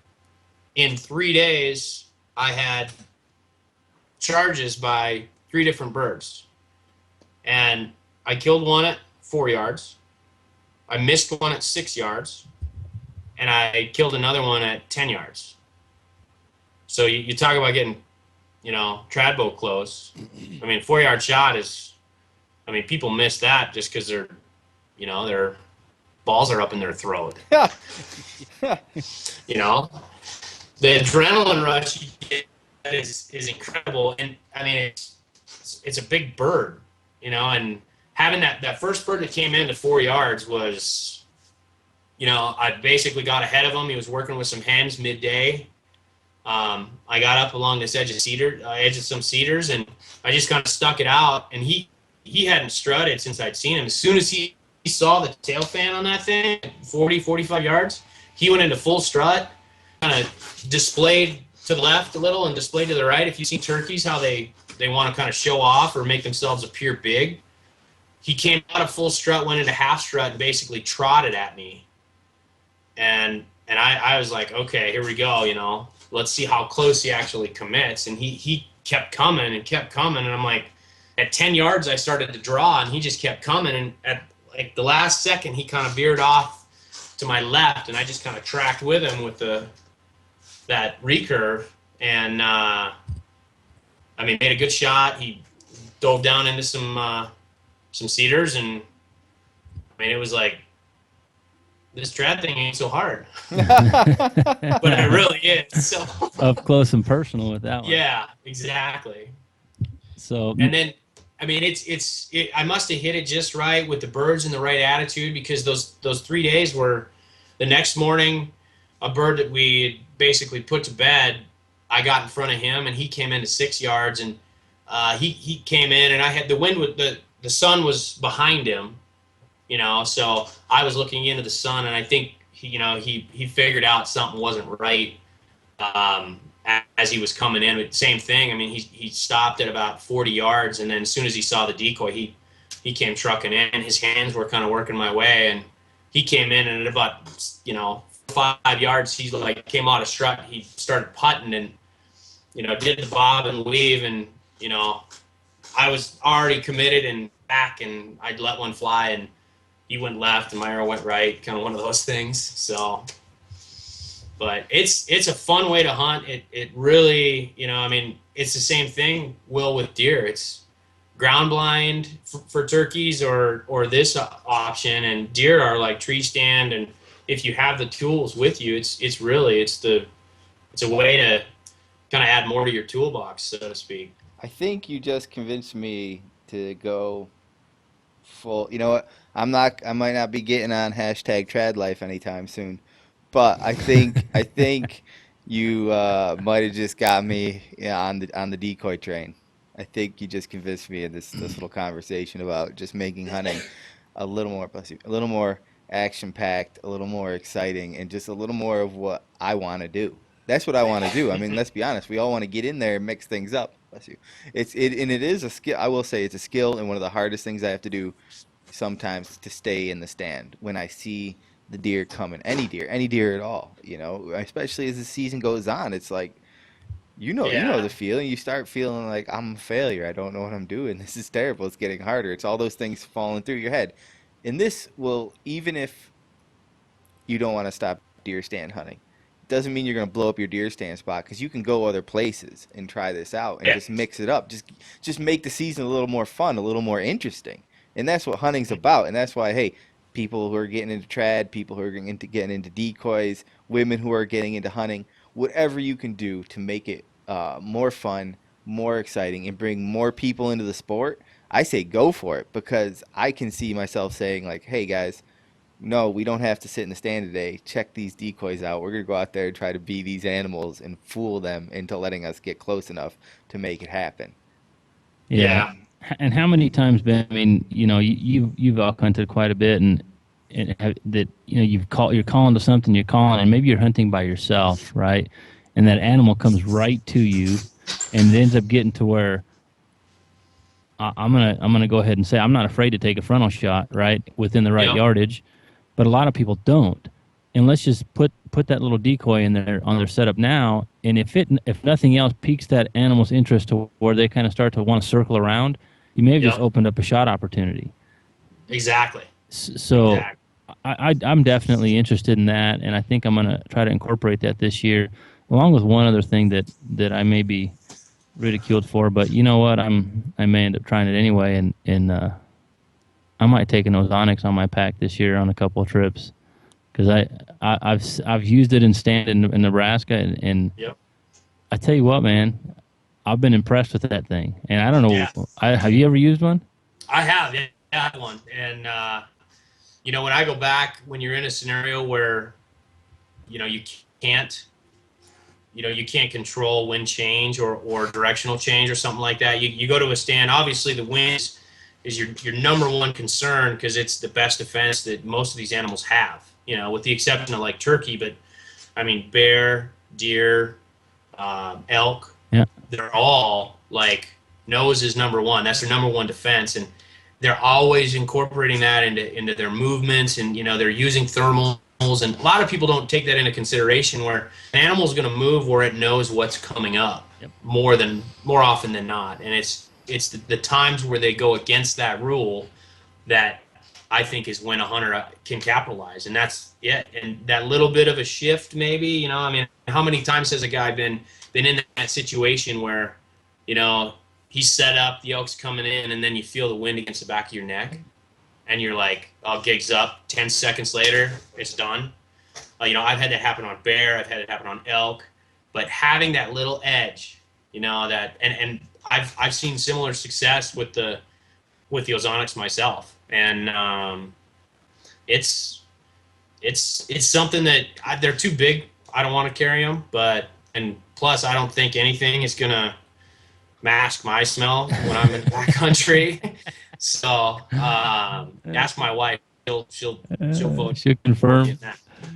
in 3 days, I had charges by 3 different birds. And I killed one at 4 yards. I missed one at 6 yards, and I killed another one at 10 yards. So you talk about getting, trad bow close. I mean, 4-yard shot is, I mean, people miss that just because their balls are up in their throat. The adrenaline rush you get is incredible, and I mean, it's a big bird, and having that first bird that came in to 4 yards was, I basically got ahead of him. He was working with some hens midday. I got up along this edge of some cedars, and I just kind of stuck it out, and he hadn't strutted since I'd seen him. As soon as he saw the tail fan on that thing, 40, 45 yards, he went into full strut, kind of displayed to the left a little and displayed to the right. If you see turkeys, how they want to kind of show off or make themselves appear big. He came out of full strut, went into half strut, and basically trotted at me. and I was like, okay, here we go, you know, let's see how close he actually commits. And he kept coming and kept coming. And I'm like, at 10 yards, I started to draw, and he just kept coming. And at like the last second, he kind of veered off to my left, and I just kind of tracked with him with that recurve. And I mean, made a good shot. He dove down into some cedars, and I mean, it was like, this trad thing ain't so hard, but it really is. So Up close and personal with that one. yeah, exactly. So, And then, I mean, I must have hit it just right with the birds and the right attitude, because those 3 days were, the next morning, a bird that we basically put to bed, I got in front of him, and he came into 6 yards, and he came in, and I had the wind with the sun was behind him, you know, so I was looking into the sun, and I think he figured out something wasn't right as he was coming in. But same thing. I mean, he stopped at about 40 yards, and then as soon as he saw the decoy, he came trucking in. His hands were kind of working my way, and he came in, and at about 5 yards, he like came out of strut. He started putting, and did the bob and weave, and I was already committed and back, and I'd let one fly, and he went left and my arrow went right, kind of one of those things. So, but it's a fun way to hunt. It really, I mean, it's the same thing, Will, with deer. It's ground blind for turkeys or this option, and deer are like tree stand. And if you have the tools with you, it's a way to kind of add more to your toolbox, so to speak. I think you just convinced me to go full. You know what? I might not be getting on hashtag trad life anytime soon, but I think you might have just got me, on the decoy train. I think you just convinced me in this little conversation about just making hunting a little more, bless you, a little more action packed, a little more exciting, and just a little more of what I want to do. That's what I want to do. I mean, let's be honest. We all want to get in there and mix things up. Bless you. And it is a skill. I will say it's a skill, and one of the hardest things I have to do sometimes to stay in the stand when I see the deer coming. Any deer at all. Especially as the season goes on, it's like you know the feeling. You start feeling like I'm a failure. I don't know what I'm doing. This is terrible. It's getting harder. It's all those things falling through your head. And this will, even if you don't want to stop deer stand hunting, doesn't mean you're going to blow up your deer stand spot, because you can go other places and try this out and just mix it up. Just make the season a little more fun, a little more interesting. And that's what hunting's about. And that's why, hey, people who are getting into trad, people who are getting into decoys, women who are getting into hunting, whatever you can do to make it more fun, more exciting, and bring more people into the sport, I say go for it, because I can see myself saying, like, hey, guys, no, we don't have to sit in the stand today. Check these decoys out. We're going to go out there and try to be these animals and fool them into letting us get close enough to make it happen. Yeah. And how many times, Ben? I mean, you've elk hunted quite a bit, and that you're calling to something, you're calling, and maybe you're hunting by yourself, right? And that animal comes right to you, and it ends up getting to where I'm gonna go ahead and say I'm not afraid to take a frontal shot, right, within the right yardage, but a lot of people don't. And let's just put that little decoy in there on their setup now, and if nothing else piques that animal's interest to where they kind of start to want to circle around, you may have just opened up a shot opportunity. Exactly. So exactly. I'm definitely interested in that, and I think I'm going to try to incorporate that this year, along with one other thing that I may be ridiculed for, but you know what? I may end up trying it anyway, and I might take an ozonics on my pack this year on a couple of trips, because I've used it in stand in Nebraska, and I tell you what, man, I've been impressed with that thing. And I don't know, have you ever used one? I have, I have one. And, when I go back, when you're in a scenario where, you can't control wind change or directional change or something like that, you go to a stand. Obviously, the wind is your number one concern, because it's the best defense that most of these animals have, with the exception of like turkey. But, I mean, bear, deer, elk, they're all like, nose is number one. That's their number one defense, and they're always incorporating that into their movements, and they're using thermals and a lot of people don't take that into consideration, where an animal is going to move where it knows what's coming up. Yep. More often than not, and it's the times where they go against that rule that I think is when a hunter can capitalize, and that's it. And that little bit of a shift, maybe, you know, I mean, how many times has a guy been in that situation where, you know, he's set up, the elk's coming in, and then you feel the wind against the back of your neck, and you're like, oh, gig's up. 10 seconds later, it's done. You know, I've had that happen on bear. I've had it happen on elk. But having that little edge, you know, that, and I've seen similar success with the ozonics myself, and it's something that they're too big. I don't want to carry them, and plus I don't think anything is gonna mask my smell when I'm in backcountry. So ask my wife; she'll vote. She'll confirm.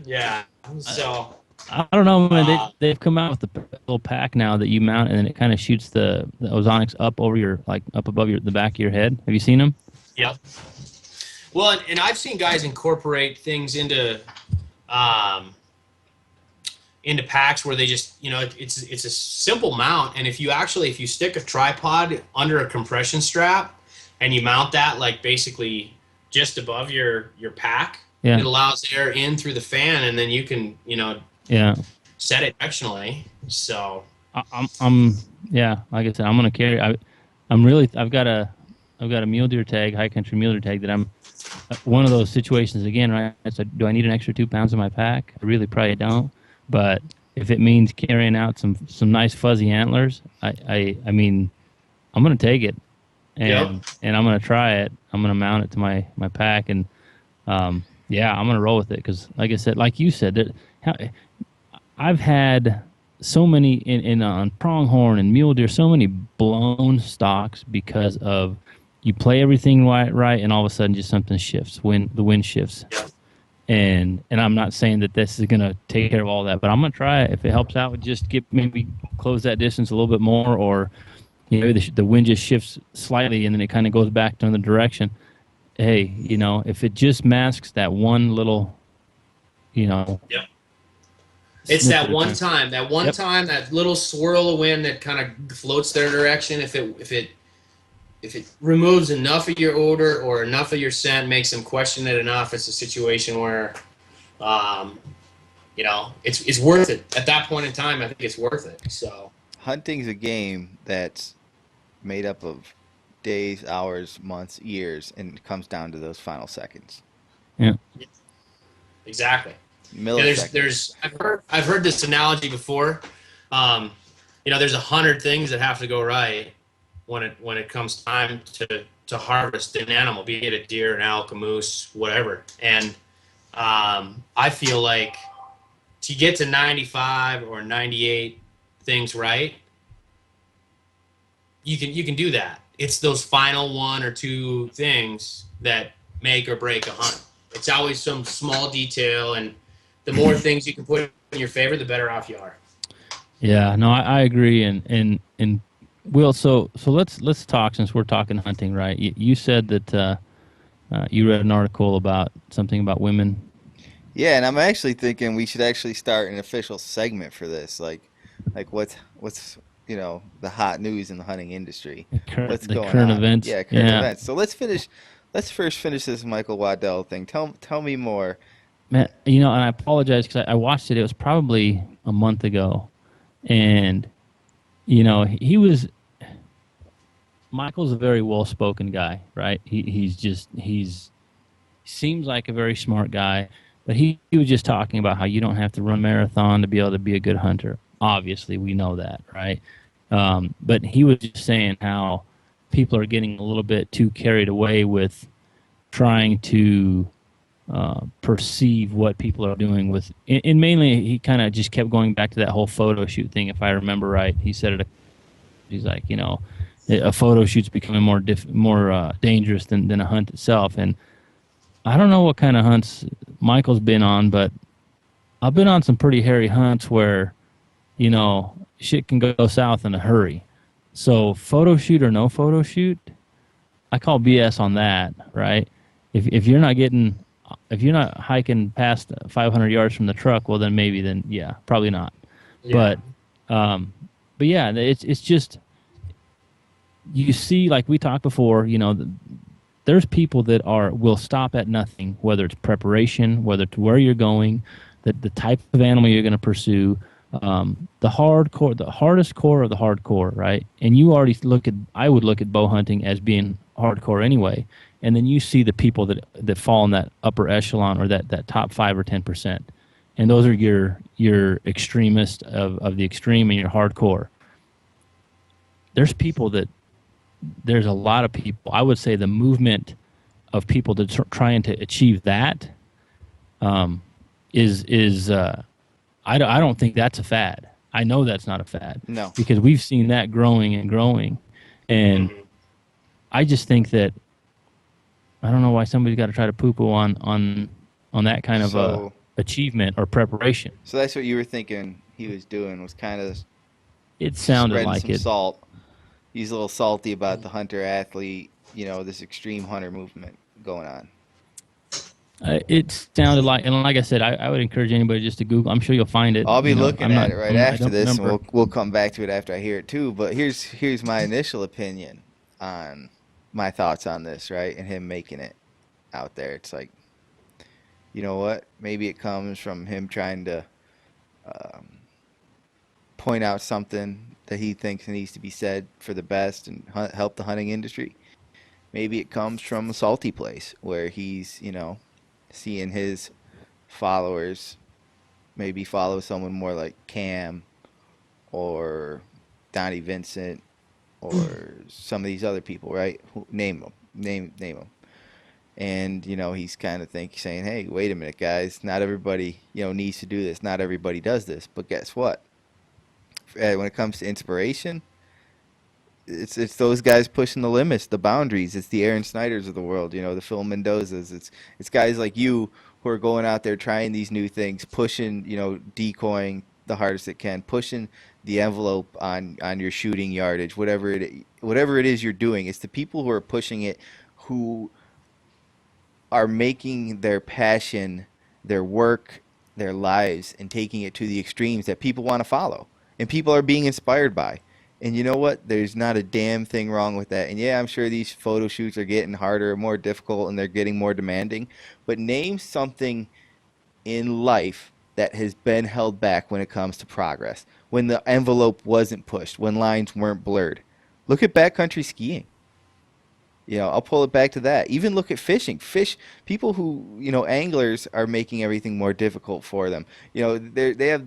Yeah. So I don't know, man. They've come out with the little pack now that you mount, and then it kind of shoots the ozonics up over up above the back of your head. Have you seen them? Yep. Well, and I've seen guys incorporate things into packs where they just, you know, it's a simple mount, and if you stick a tripod under a compression strap and you mount that like basically just above your pack, yeah, it allows air in through the fan, and then you can, you know, set it directionally. So I'm like I said, I'm gonna carry. I've got a mule deer tag, high country mule deer tag that I'm one of those situations again, right? So do I need an extra 2 pounds in my pack? I really probably don't. But if it means carrying out some nice fuzzy antlers, I mean, I'm gonna take it, and I'm gonna try it. I'm gonna mount it to my pack, and I'm gonna roll with it because, like I said, like you said, I've had so many on pronghorn and mule deer, so many blown stocks because of you play everything right, and all of a sudden just something shifts the wind shifts. Yeah. And I'm not saying that this is going to take care of all that, but I'm going to try it. If it helps out, just maybe close that distance a little bit more, or you know, the wind just shifts slightly and then it kind of goes back to another direction. Hey, you know, if it just masks that one little, you know. Yep. It's that one time, that little swirl of wind that kind of floats their direction. If it removes enough of your odor or enough of your scent, makes them question it enough, it's a situation where, you know, it's worth it. At that point in time, I think it's worth it. So hunting's a game that's made up of days, hours, months, years, and it comes down to those final seconds. Yeah. Exactly. Milliseconds. I've heard this analogy before. You know, there's 100 things that have to go right when it comes time to harvest an animal, be it a deer, an elk, a moose, whatever. And I feel like to get to 95 or 98 things right, you can do that. It's those final 1 or 2 things that make or break a hunt. It's always some small detail, and the more things you can put in your favor, the better off you are. Yeah, no, I agree, and Will, so let's talk, since we're talking hunting, right? You said that you read an article about something about women. Yeah, and I'm actually thinking we should actually start an official segment for this, like what's you know, the hot news in the hunting industry. What's going on? Current events. Yeah, current events. So let's first finish this Michael Waddell thing. Tell me more. Man, you know, and I apologize because I watched it. It was probably a month ago, and you know, Michael's a very well-spoken guy, right? He seems like a very smart guy, but he was just talking about how you don't have to run marathon to be able to be a good hunter. Obviously, we know that, right? But he was just saying how people are getting a little bit too carried away with trying to perceive what people are doing with, and mainly he kind of just kept going back to that whole photo shoot thing, if I remember right. He said he's like, you know, a photo shoot's becoming more dangerous than a hunt itself. And I don't know what kind of hunts Michael's been on, but I've been on some pretty hairy hunts where, you know, shit can go south in a hurry. So photo shoot or no photo shoot, I call BS on that, right? If you're not getting hiking past 500 yards from the truck, well then maybe then yeah, probably not. Yeah. But yeah, it's just you see, like we talked before, there's people that will stop at nothing, whether it's preparation, whether it's where you're going, the type of animal you're going to pursue, the hardest core of the hardcore, right? And you already I would look at bow hunting as being hardcore anyway. And then you see the people that fall in that upper echelon or that top 5 or 10%. And those are your extremists of the extreme and your hardcore. There's a lot of people. I would say the movement of people that trying to achieve that is I don't think that's a fad. I know that's not a fad. No. Because we've seen that growing and growing. And I just think that I don't know why somebody's got to try to poo-poo on that kind of achievement or preparation. So that's what you were thinking he was doing, was kind of it sounded spreading like some it. salt. He's a little salty about the hunter athlete, this extreme hunter movement going on. It sounded like, and like I said, I would encourage anybody just to Google. I'm sure you'll find it. I'll be looking at it right after this, and we'll come back to it after I hear it too. But here's my initial opinion on my thoughts on this, right? And him making it out there. It's like, you know what? Maybe it comes from him trying to point out something that he thinks needs to be said for the best and help the hunting industry. Maybe it comes from a salty place where he's, seeing his followers maybe follow someone more like Cam or Donnie Vincent or some of these other people, right? Name them. And, he's kind of saying, hey, wait a minute, guys. Not everybody, needs to do this. Not everybody does this. But guess what? When it comes to inspiration, it's those guys pushing the limits, the boundaries. It's the Aaron Snyders of the world, the Phil Mendozas. It's guys like you who are going out there trying these new things, pushing, decoying the hardest it can, pushing the envelope on your shooting yardage, whatever it is you're doing. It's the people who are pushing it, who are making their passion, their work, their lives, and taking it to the extremes that people want to follow and people are being inspired by. And you know what? There's not a damn thing wrong with that. And yeah, I'm sure these photo shoots are getting harder, more difficult, and they're getting more demanding. But name something in life that has been held back when it comes to progress, when the envelope wasn't pushed, when lines weren't blurred. Look at backcountry skiing. I'll pull it back to that. Even look at fishing. People who, anglers are making everything more difficult for them. They have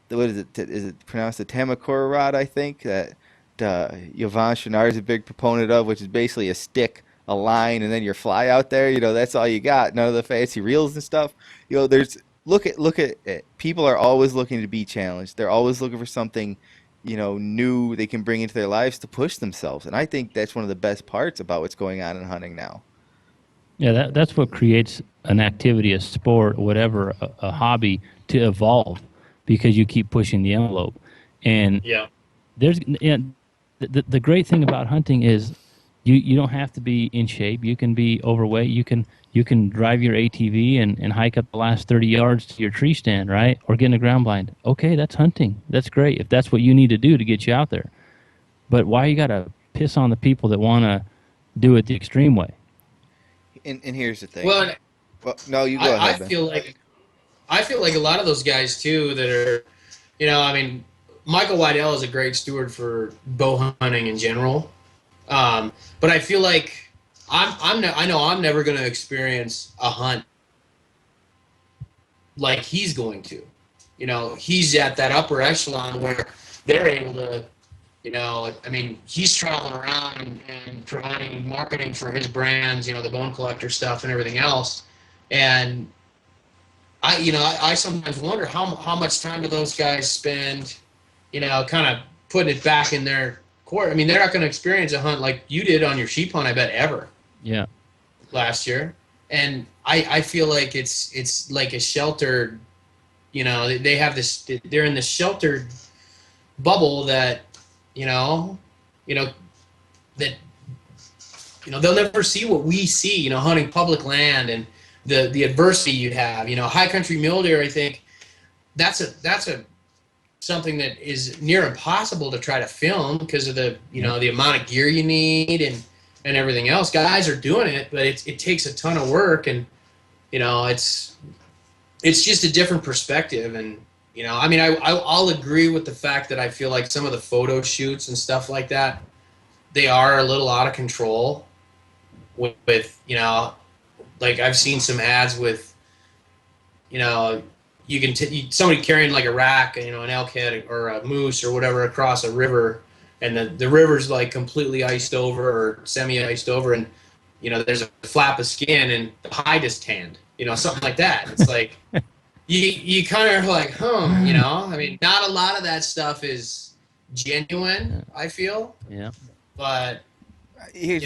what is it? Is it pronounced the Tamakura rod, I think, that Yvon Chouinard is a big proponent of, which is basically a stick, a line, and then your fly out there. That's all you got. None of the fancy reels and stuff. Look at it. People are always looking to be challenged. They're always looking for something, new they can bring into their lives to push themselves. And I think that's one of the best parts about what's going on in hunting now. Yeah, that's what creates an activity, a sport, whatever, a hobby to evolve. Because you keep pushing the envelope, and the great thing about hunting is you don't have to be in shape. You can be overweight. You can drive your ATV and hike up the last 30 yards to your tree stand, right? Or get in a ground blind. Okay, that's hunting. That's great if that's what you need to do to get you out there. But why you gotta piss on the people that want to do it the extreme way? And here's the thing. Well, no, you go ahead. I feel like a lot of those guys too that are, Michael Waddell is a great steward for bow hunting in general, but I feel like I know I'm never going to experience a hunt like he's going to. He's at that upper echelon where they're able to, he's traveling around and providing marketing for his brands, the Bone Collector stuff and everything else, and I sometimes wonder how much time do those guys spend, kind of putting it back in their court. They're not going to experience a hunt like you did on your sheep hunt, I bet, ever. Yeah. Last year. And I feel like it's like a sheltered, they have this, they're in this sheltered bubble that, that, they'll never see what we see, hunting public land and the adversity you have. You know, high country mule deer, I think that's a something that is near impossible to try to film because of the the amount of gear you need and everything else. Guys are doing it, but it takes a ton of work, and it's just a different perspective. And I mean, I'll agree with the fact that I feel like some of the photo shoots and stuff like that, they are a little out of control with like I've seen some ads with you know you can somebody carrying like a rack, an elk head or a moose or whatever across a river, and the river's like completely iced over or semi iced over, and there's a flap of skin and the hide is tanned, something like that. It's like you kind of are like, I mean, not a lot of that stuff is genuine, I feel. Yeah. But Here's,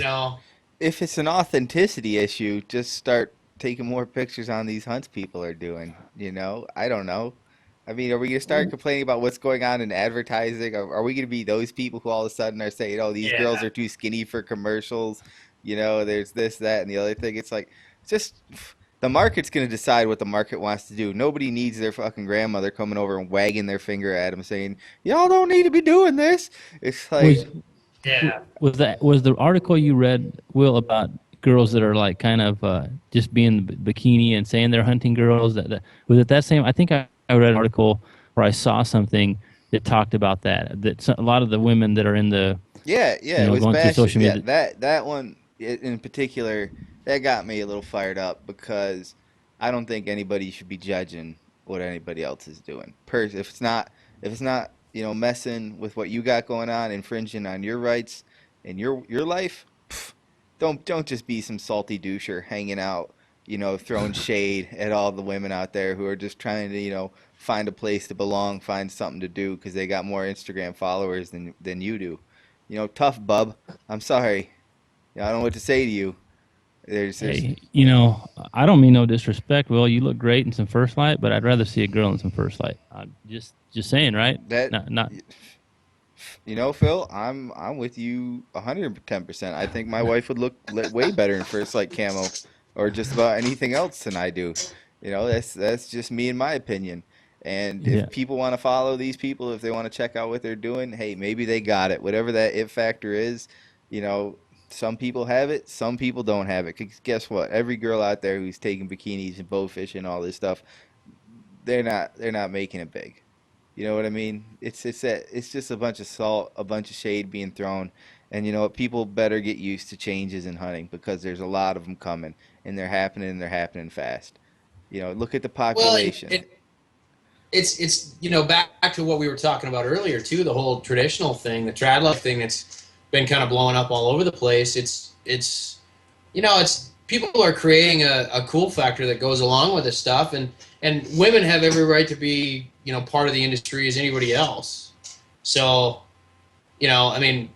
if it's an authenticity issue, just start taking more pictures on these hunts people are doing. I don't know. I mean, are we gonna start complaining about what's going on in advertising? Are we gonna be those people who all of a sudden are saying, "Oh, these girls are too skinny for commercials"? There's this, that, and the other thing. It's like, just the market's gonna decide what the market wants to do. Nobody needs their fucking grandmother coming over and wagging their finger at them, saying, "Y'all don't need to be doing this." It's like, Was the article you read, Will, about girls that are like kind of just being bikini and saying they're hunting girls? Was it that same? I think I read an article where I saw something that talked about that a lot of the women that are in the yeah, it was going through social media. Yeah, that one in particular, that got me a little fired up because I don't think anybody should be judging what anybody else is doing. If it's not, messing with what you got going on, infringing on your rights in your life, don't just be some salty doucher hanging out, throwing shade at all the women out there who are just trying to, find a place to belong, find something to do because they got more Instagram followers than you do. Tough bub. I'm sorry. I don't know what to say to you. There's Hey, I don't mean no disrespect. Will, you look great in some First Light, but I'd rather see a girl in some First Light. Just saying, right? that Not. Phil, I'm with you 110%. I think my wife would look way better in first light camo or just about anything else than I do. That's just me and my opinion. And Yeah. if people want to follow these people, if they want to check out what they're doing, hey, maybe they got it. Whatever that it factor is, you know, some people have it, some people don't have it. 'Cause guess what? Every girl out there who's taking bikinis and bow fishing and all this stuff, they're not making it big. You know what I mean? It's just a bunch of salt, a bunch of shade being thrown, and you know what? People better get used to changes in hunting because there's a lot of them coming, and they're happening fast. Look at the Well, population. it's back to what we were talking about earlier too, the whole traditional thing, the trad life thing that's been kind of blowing up all over the place. It's people are creating a cool factor that goes along with this stuff, and women have every right to be part of the industry as anybody else. So I mean,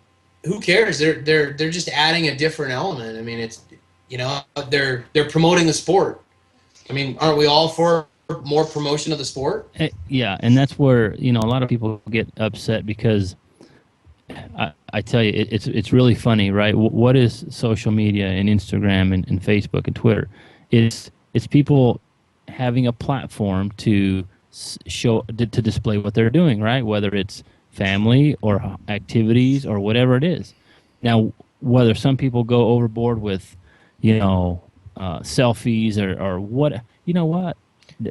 who cares? They're just adding a different element. I mean, it's they're promoting the sport. I mean, aren't we all for more promotion of the sport? Yeah, and that's where a lot of people get upset because I tell you, it's really funny, right? What is social media and Instagram and Facebook and Twitter? It's people having a platform to show to display what they're doing, right? Whether it's family or activities or whatever it is. Now, whether some people go overboard with, selfies or what, what,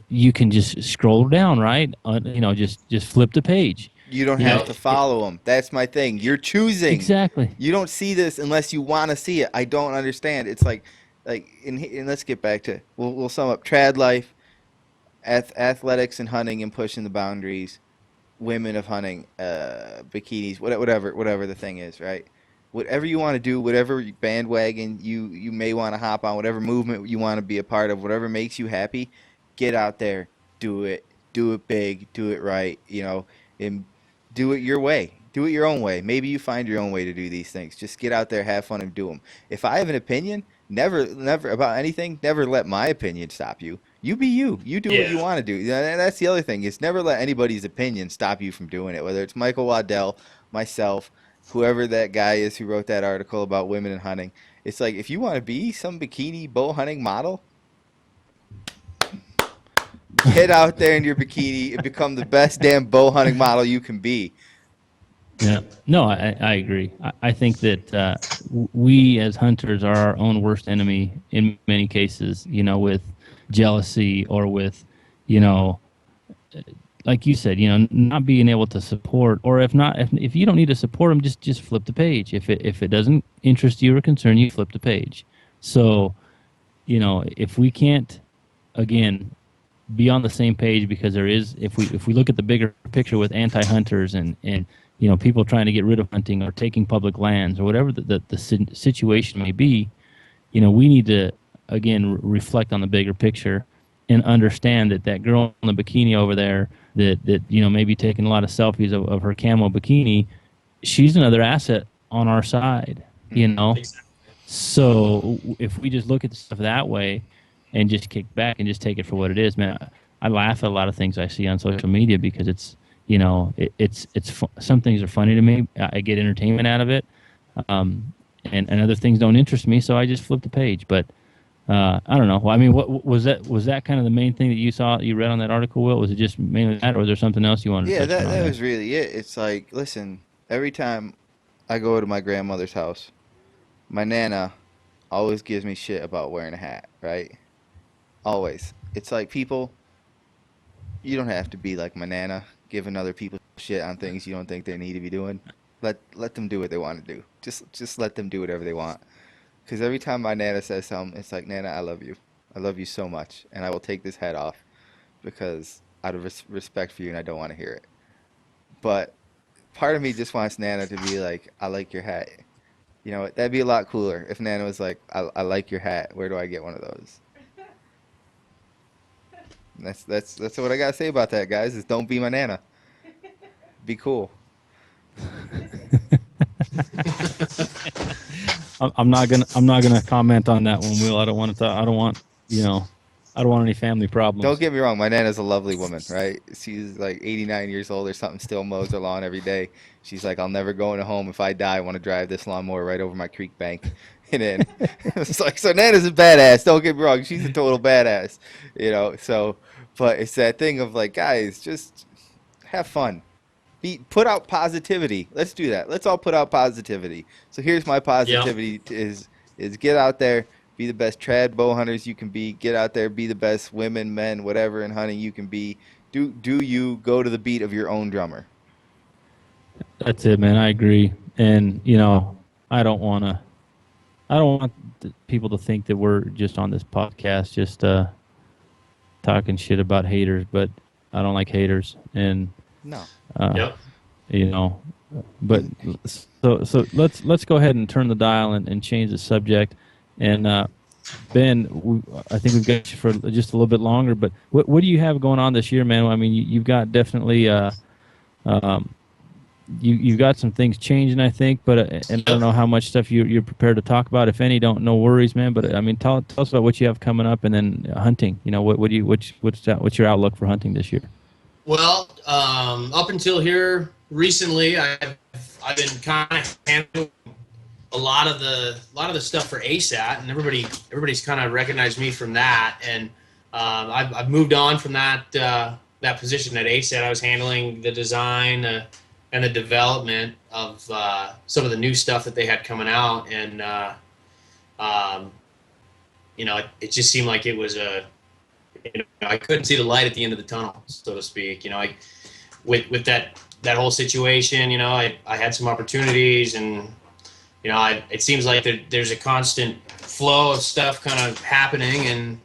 you can just scroll down, right? Just flip the page. You don't have to follow them. That's my thing. You're choosing. Exactly. You don't see this unless you want to see it. I don't understand. It's and let's get back to we'll sum up trad life, athletics and hunting and pushing the boundaries, women of hunting, bikinis, whatever the thing is, right? Whatever you want to do, whatever bandwagon you may want to hop on, whatever movement you want to be a part of, whatever makes you happy, get out there, do it big, do it right, and do it your way. Do it your own way. Maybe you find your own way to do these things. Just get out there, have fun, and do them. If I have an opinion, never about anything, never let my opinion stop you. You be you. You do what you want to do. That's the other thing. Is never let anybody's opinion stop you from doing it. Whether it's Michael Waddell, myself, whoever that guy is who wrote that article about women and hunting. It's like if you want to be some bikini bow hunting model, Get out there in your bikini and become the best damn bow hunting model you can be. Yeah. No, I agree. I think that we as hunters are our own worst enemy in many cases, with jealousy or with, you know, like you said, not being able to support, or if not, if you don't need to support them, just flip the page. If it doesn't interest you or concern you, flip the page. So, if we can't, again, be on the same page, because there is, if we look at the bigger picture with anti-hunters and people trying to get rid of hunting or taking public lands or whatever the situation may be, we need to, again, reflect on the bigger picture and understand that girl in the bikini over there that maybe taking a lot of selfies of her camo bikini, she's another asset on our side. Exactly. So if we just look at the stuff that way and just kick back and just take it for what it is, man, I laugh at a lot of things I see on social media because it's some things are funny to me. I get entertainment out of it, and other things don't interest me, so I just flip the page. But I don't know. Well, I mean, what was that? Was that kind of the main thing that you read on that article, Will? Was it just mainly that, or was there something else you wanted to Yeah, touch on? that was really it. It's like, listen, every time I go to my grandmother's house, my nana always gives me shit about wearing a hat, right? Always. It's like, people, you don't have to be like my nana, giving other people shit on things you don't think they need to be doing. Let them do what they want to do. Just let them do whatever they want. Because every time my nana says something, it's like, Nana, I love you. I love you so much, and I will take this hat off because out of respect for you, and I don't want to hear it. But part of me just wants Nana to be like, I like your hat. That'd be a lot cooler if Nana was like, I like your hat. Where do I get one of those? And that's what I gotta say about that, guys. Is don't be my Nana. Be cool. I'm not gonna comment on that one, Will. I don't want to. I don't want I don't want any family problems. Don't get me wrong. My Nana's a lovely woman, right? She's like 89 years old or something. Still mows her lawn every day. She's like, I'll never go into home. If I die, I want to drive this lawnmower right over my creek bank. And then it's like, so Nana's a badass. Don't get me wrong. She's a total badass, So, but it's that thing of like, guys, just have fun. Put out positivity. Let's do that. Let's all put out positivity. So here's my positivity is get out there, be the best trad bow hunters you can be. Get out there, be the best women, men, whatever in hunting you can be. Do you go to the beat of your own drummer? That's it, man. I agree. And I don't want people to think that we're just on this podcast just talking shit about haters, but I don't like haters. And No. Yep. But so let's go ahead and turn the dial and change the subject. And Ben, I think we've got you for just a little bit longer. But what do you have going on this year, man? I mean, you've got definitely you've got some things changing, I think. But and I don't know how much stuff you're prepared to talk about. If any, no worries, man. But I mean, tell us about what you have coming up, and then hunting. What's your outlook for hunting this year? Well, up until here recently, I've been kind of handling a lot of the stuff for ASAT, and everybody's kind of recognized me from that. And I've moved on from that position at ASAT. I was handling the design and the development of some of the new stuff that they had coming out, and it just seemed like it was I couldn't see the light at the end of the tunnel, so to speak. With that whole situation, I had some opportunities, and it seems like there's a constant flow of stuff kind of happening, and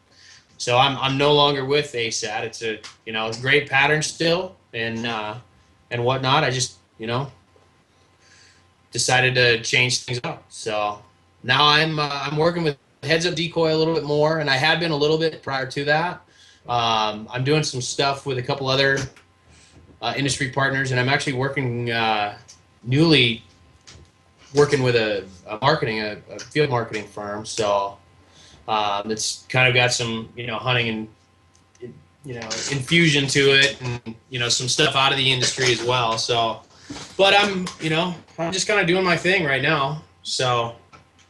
so I'm no longer with ASAT. It's a great pattern still, and whatnot. I just decided to change things up. So now I'm working with Heads Up Decoy a little bit more, and I had been a little bit prior to that. I'm doing some stuff with a couple other industry partners, and I'm actually newly working with a field marketing firm. So it's kind of got some hunting and infusion to it, and some stuff out of the industry as well. So, but I'm just kind of doing my thing right now. So.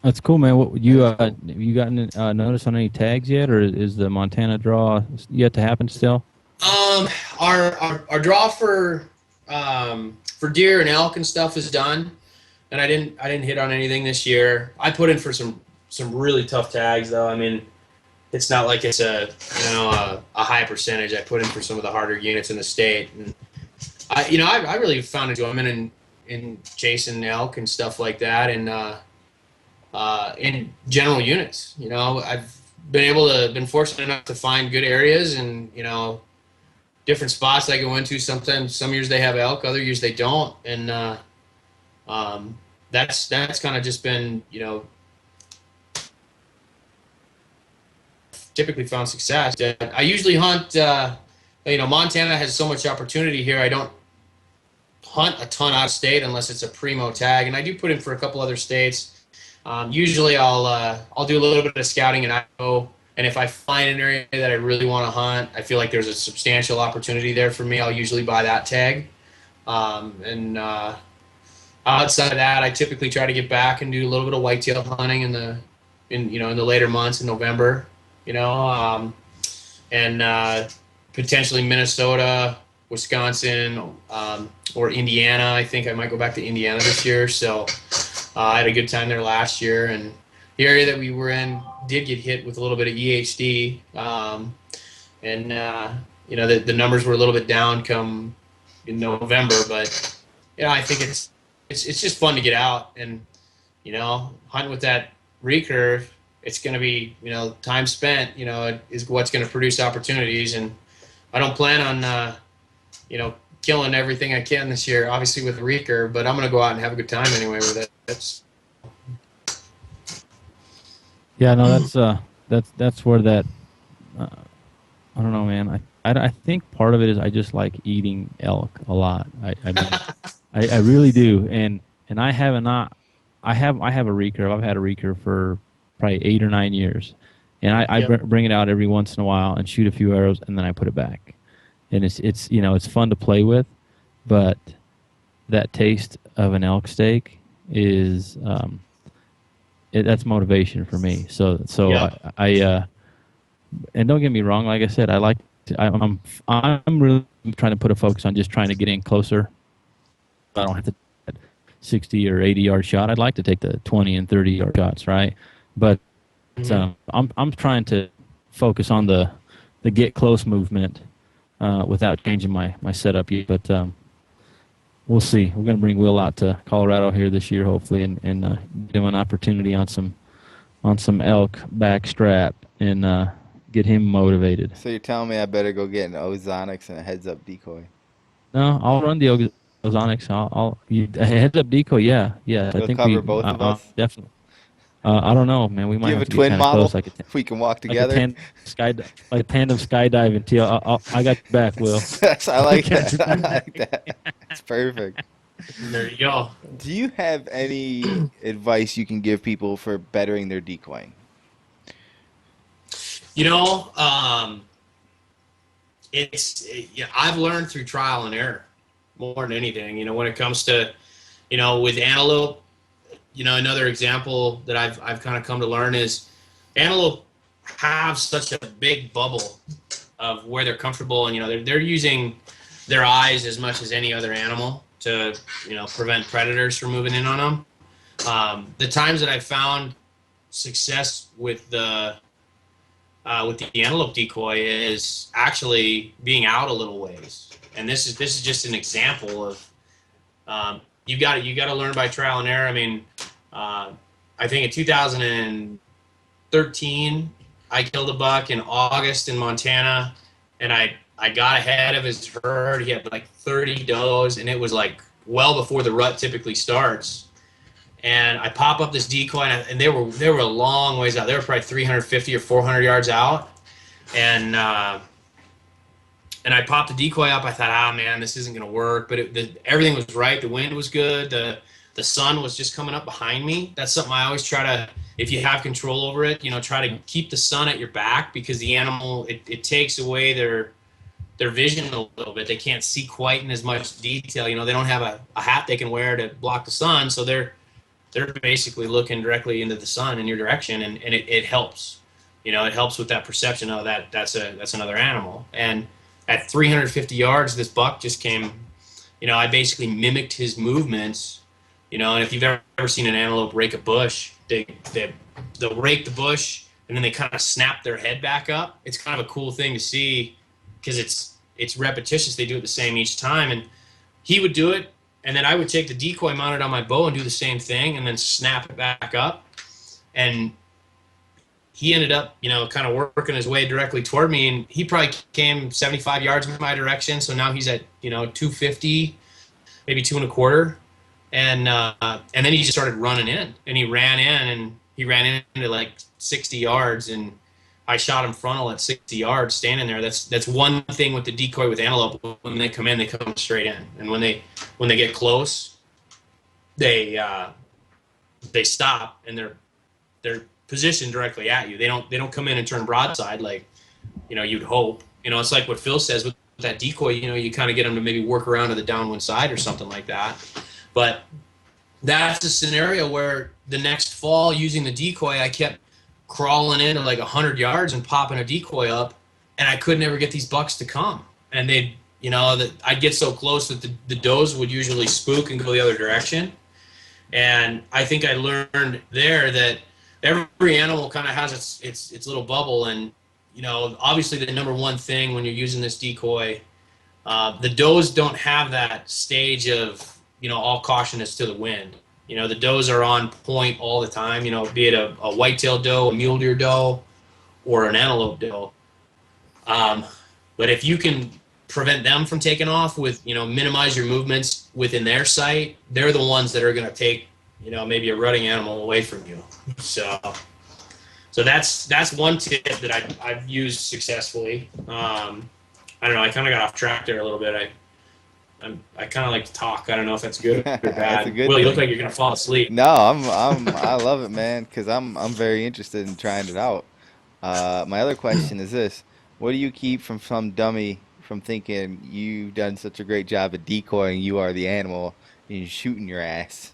That's cool, man. What you gotten notice on any tags yet, or is the Montana draw yet to happen still? Our draw for deer and elk and stuff is done, and I didn't hit on anything this year. I put in for some really tough tags though. I mean, it's not like it's a high percentage. I put in for some of the harder units in the state, and I really found enjoyment in chasing elk and stuff like that, and in general units. I've been fortunate enough to find good areas and different spots I go into. Sometimes some years they have elk, other years they don't, and that's kind of just been typically found success. I usually hunt. Montana has so much opportunity here. I don't hunt a ton out of state unless it's a primo tag, and I do put in for a couple other states. Usually I'll do a little bit of scouting in Idaho, and if I find an area that I really want to hunt, I feel like there's a substantial opportunity there for me, I'll usually buy that tag. And outside of that, I typically try to get back and do a little bit of whitetail hunting in the later months in November, and potentially Minnesota, Wisconsin, or Indiana. I think I might go back to Indiana this year. So I had a good time there last year, and the area that we were in did get hit with a little bit of EHD, and the numbers were a little bit down come in November. But I think it's just fun to get out and hunt with that recurve. It's going to be time spent. Is what's going to produce opportunities, and I don't plan on killing everything I can this year, obviously with the recurve, but I'm going to go out and have a good time anyway with it. Yeah, no, that's where that. I don't know, man. I think part of it is I just like eating elk a lot. I really do, and I have I have a recurve. I've had a recurve for probably 8 or 9 years, and I bring it out every once in a while and shoot a few arrows, and then I put it back, and it's fun to play with, but that taste of an elk steak is that's motivation for me. So I and don't get me wrong, like I said, I'm really trying to put a focus on just trying to get in closer. I don't have to 60 or 80 yard shot. I'd like to take the 20 and 30 yard shots, right? But I'm trying to focus on the get close movement without changing my setup yet. But we'll see. We're going to bring Will out to Colorado here this year, hopefully, and give him an opportunity on some elk backstrap and get him motivated. So you're telling me I better go get an Ozonics and a Heads Up Decoy? No, I'll run the Ozonics. A Heads Up Decoy. Yeah. It'll I think cover both of us. Definitely. I don't know, man. We might have have a to twin get model. close. We can walk together. Like a tandem skydiving. I got your back, Will. I like that. I like that. That's perfect. There you go. Do you have any advice you can give people for bettering their decoying? I've learned through trial and error more than anything. When it comes to, with antelope, another example that I've kind of come to learn is antelope have such a big bubble of where they're comfortable, and they're using their eyes as much as any other animal to prevent predators from moving in on them. The times that I've found success with the antelope decoy is actually being out a little ways, and this is just an example of you got to learn by trial and error. I mean, I think in 2013 I killed a buck in August in Montana, and I got ahead of his herd. He had like 30 does, and it was like well before the rut typically starts. And I pop up this decoy, and they were a long ways out. They were probably 350 or 400 yards out, and I popped the decoy up. I thought, man, this isn't gonna work. But everything was right. The wind was good. The sun was just coming up behind me. That's something I always try to, if you have control over it, try to keep the sun at your back, because the animal it takes away their vision a little bit. They can't see quite in as much detail. They don't have a hat they can wear to block the sun, so they're basically looking directly into the sun in your direction, and it helps. It helps with that perception of that's another animal. And at 350 yards, this buck just came, I basically mimicked his movements, and if you've ever seen an antelope rake a bush, they'll rake the bush and then they kind of snap their head back up. It's kind of a cool thing to see because it's repetitious. They do it the same each time. And he would do it, and then I would take the decoy mounted on my bow and do the same thing and then snap it back up. And he ended up, kind of working his way directly toward me, and he probably came 75 yards in my direction. So now he's at, 250, maybe 2.25. And then he just started running in, and he ran into like 60 yards, and I shot him frontal at 60 yards standing there. That's one thing with the decoy with antelope. When they come in, they come straight in. And when they get close, they stop, and they're positioned directly at you. They don't come in and turn broadside like, you'd hope. It's like what Phil says with that decoy, you kind of get them to maybe work around to the downwind side or something like that. But that's a scenario where the next fall, using the decoy, I kept crawling into like 100 yards and popping a decoy up, and I could never get these bucks to come. And I'd get so close that the does would usually spook and go the other direction. And I think I learned there that every animal kind of has its little bubble. And, obviously the number one thing when you're using this decoy, the does don't have that stage of, all caution is to the wind. The does are on point all the time, be it a whitetail doe, a mule deer doe, or an antelope doe. But if you can prevent them from taking off with, minimize your movements within their sight, they're the ones that are going to take, maybe a rutting animal away from you. So that's one tip that I've used successfully. I don't know. I kind of got off track there a little bit. I kind of like to talk. I don't know if that's good or bad. Will, you look like you're gonna fall asleep. No, I love it, man, because I'm very interested in trying it out. My other question is this: what do you keep from some dummy from thinking you've done such a great job at decoying, you are the animal, and you're shooting your ass?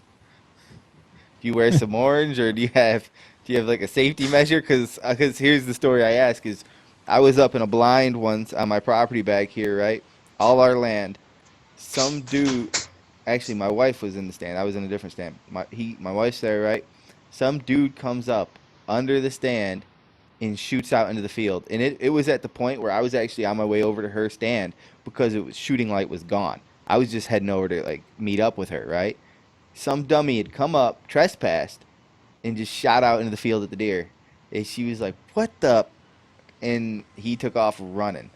Do you wear some orange, or do you have like a safety measure? Because here's the story I ask is, I was up in a blind once on my property back here, right? All our land. Some dude, actually my wife was in the stand. I was in a different stand. My wife's there, right? Some dude comes up under the stand and shoots out into the field. And it was at the point where I was actually on my way over to her stand because shooting light was gone. I was just heading over to like meet up with her, right? Some dummy had come up, trespassed, and just shot out into the field at the deer. And she was like, "What the?" And he took off running.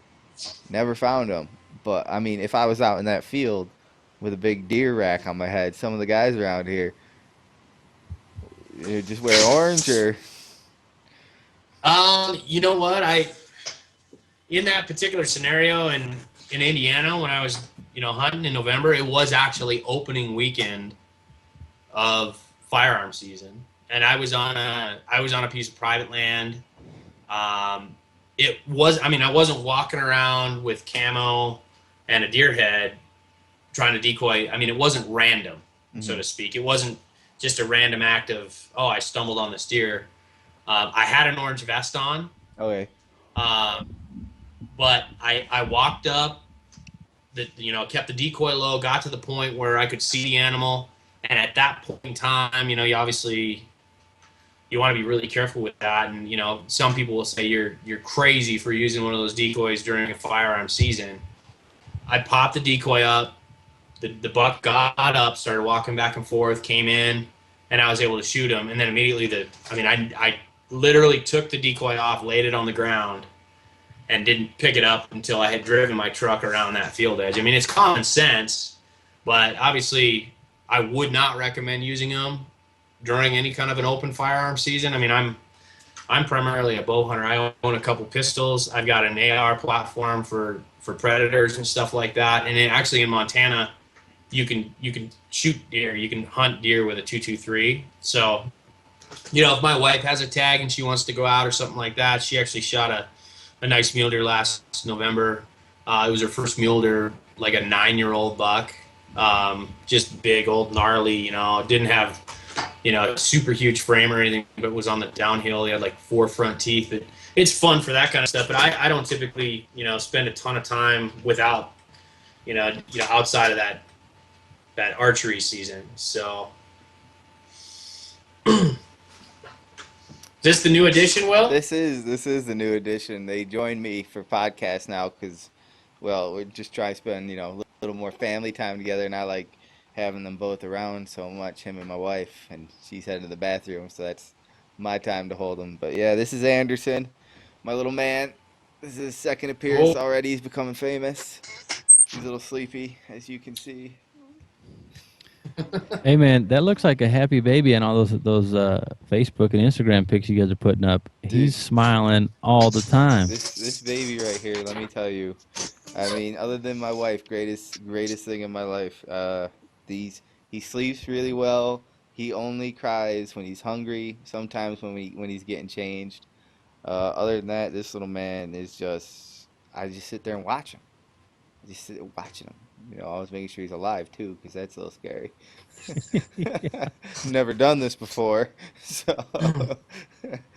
Never found him. But, I mean, if I was out in that field with a big deer rack on my head, some of the guys around here, just wear orange or? You know what? In that particular scenario in Indiana, when I was, hunting in November, it was actually opening weekend of firearm season. And I was on a piece of private land. I wasn't walking around with camo and a deer head trying to decoy. I mean, it wasn't random, so to speak. It wasn't just a random act of, I stumbled on this deer. I had an orange vest on. Okay. But I walked up, kept the decoy low, got to the point where I could see the animal. And at that point in time, you obviously, you want to be really careful with that. And, some people will say you're crazy for using one of those decoys during a firearm season. I popped the decoy up. The buck got up, started walking back and forth, came in, and I was able to shoot him. And then immediately I literally took the decoy off, laid it on the ground, and didn't pick it up until I had driven my truck around that field edge. I mean, it's common sense, but obviously I would not recommend using them during any kind of an open firearm season. I mean, I'm primarily a bow hunter. I own a couple pistols. I've got an AR platform for predators and stuff like that. And then actually in Montana, you can shoot deer. You can hunt deer with a 223. So, if my wife has a tag and she wants to go out or something like that, she actually shot a nice mule deer last November. It was her first mule deer, like a 9-year-old buck. Just big, old, gnarly, didn't have, a super huge frame or anything, but was on the downhill. He had like 4 front teeth. it's fun for that kind of stuff. But I don't typically, spend a ton of time without, outside of that archery season. So, is this the new edition, Will? This is the new edition. They joined me for podcasts now because, well, we're just trying to spend a little more family time together, and I like having them both around so much, him and my wife, and she's heading to the bathroom, so that's my time to hold them. But yeah, this is Anderson, my little man. This is his second appearance Oh, already. He's becoming famous. He's a little sleepy, as you can see. Hey man, that looks like a happy baby on all those Facebook and Instagram pics you guys are putting up. Dude, He's smiling all the time. this baby right here, let me tell you. I mean, other than my wife, greatest thing in my life. These he sleeps really well. He only cries when he's hungry. Sometimes when he's getting changed. Other than that, this little man is just. I just sit there and watch him. I just sit there watching him. I was making sure he's alive too, because that's a little scary. Never done this before, so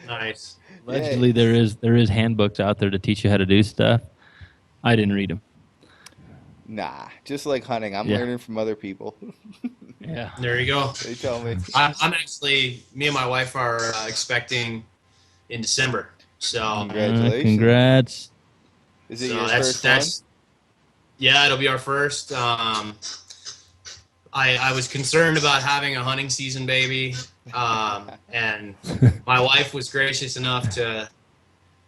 nice. yeah. Allegedly, there is handbooks out there to teach you how to do stuff. I didn't read them. Nah, just like hunting, I'm Yeah. learning from other people. Yeah. There you go. They tell me. I'm actually, me and my wife are expecting in December. So, Congratulations. Congrats. Is it so your that's first one? that's yeah, it'll be our first. I was concerned about having a hunting season baby, and my wife was gracious enough to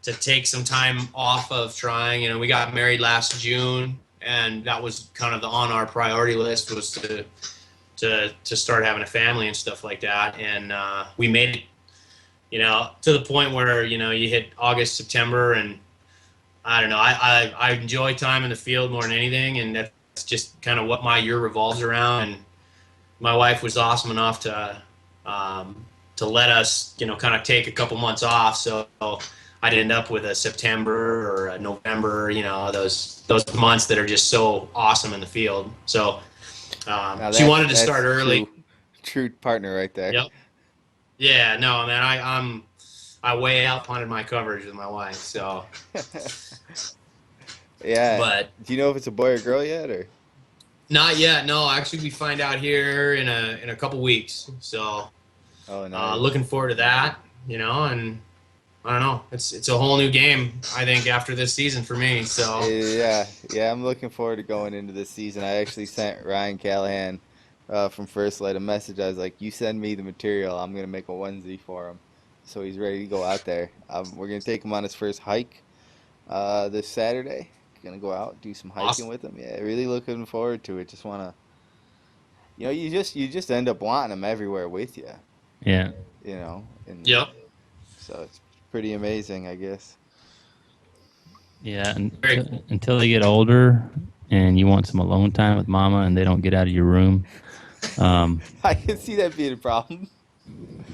take some time off of trying. We got married last June, and that was kind of on our priority list was to start having a family and stuff like that. And we made it, to the point where you hit August, September, and I don't know. I enjoy time in the field more than anything, and that's just kind of what my year revolves around. And my wife was awesome enough to let us, kind of take a couple months off. So I'd end up with a September or a November, those months that are just so awesome in the field. So Now she wanted to that's start early. True partner right there. Yep. Yeah. No, man. I way out punted my coverage with my wife. So, Yeah. but Do you know if it's a boy or girl yet, or? not yet. No, actually, we find out here in a couple weeks. So, Oh, no. looking forward to that. And I don't know. It's a whole new game. I think after this season for me. So Yeah, I'm looking forward to going into this season. I actually sent Ryan Callahan from First Light a message. I was like, "You send me the material. I'm gonna make a onesie for him, so he's ready to go out there." We're gonna take him on his first hike this Saturday. Gonna go out do some hiking awesome. with him. Yeah, really looking forward to it. Just wanna, you just end up wanting him everywhere with you. Yeah. And Yep. so it's pretty amazing, I guess. Yeah. And Very cool. until they get older and you want some alone time with mama and they don't get out of your room. I can see that being a problem.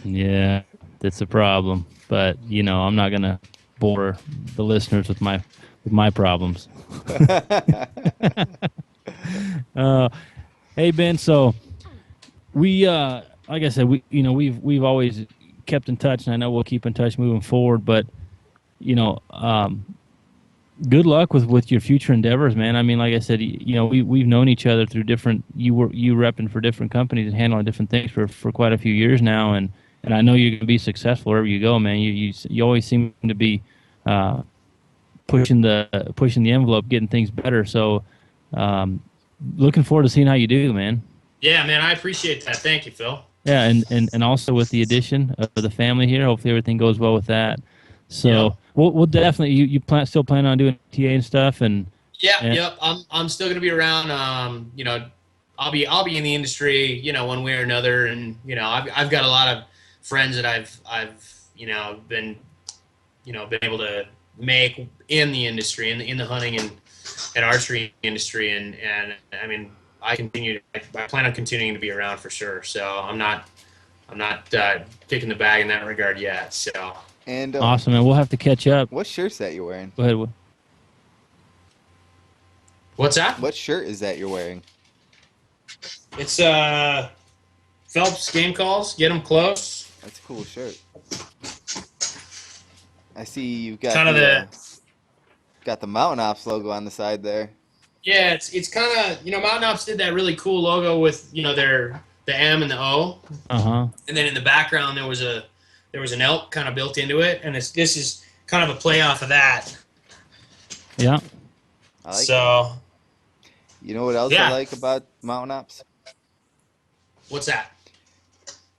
Yeah, that's a problem. But I'm not gonna bore the listeners with my problems. Hey Ben, so we like I said, we've always kept in touch, and I know we'll keep in touch moving forward. But good luck with your future endeavors, man. I mean, like I said, we've known each other through different. You repping for different companies and handling different things for quite a few years now, and I know you're gonna be successful wherever you go, man. You always seem to be pushing the envelope, getting things better. So, looking forward to seeing how you do, man. Yeah, man. I appreciate that. Thank you, Phil. Yeah, and also with the addition of the family here, hopefully everything goes well with that. So Yeah. we'll definitely still plan on doing TA and stuff and Yep. I'm still gonna be around. I'll be in the industry, one way or another, and I've got a lot of friends that I've been able to make in the industry, in the hunting and archery industry, and I mean I plan on continuing to be around for sure. So I'm not kicking the bag in that regard yet. So And awesome, and we'll have to catch up. what shirt's that you're wearing? Go ahead. what's that? What shirt is that you're wearing? It's Phelps Game Calls. Get them close. That's a cool shirt. I see you've got Kind of got the Mountain Ops logo on the side there. yeah, it's kind of, Mountain Ops did that really cool logo with, the M and the O. Uh-huh. And then in the background there was an elk kind of built into it, and this is kind of a play off of that. Yeah. I like So it. You know what else I like about Mountain Ops? What's that?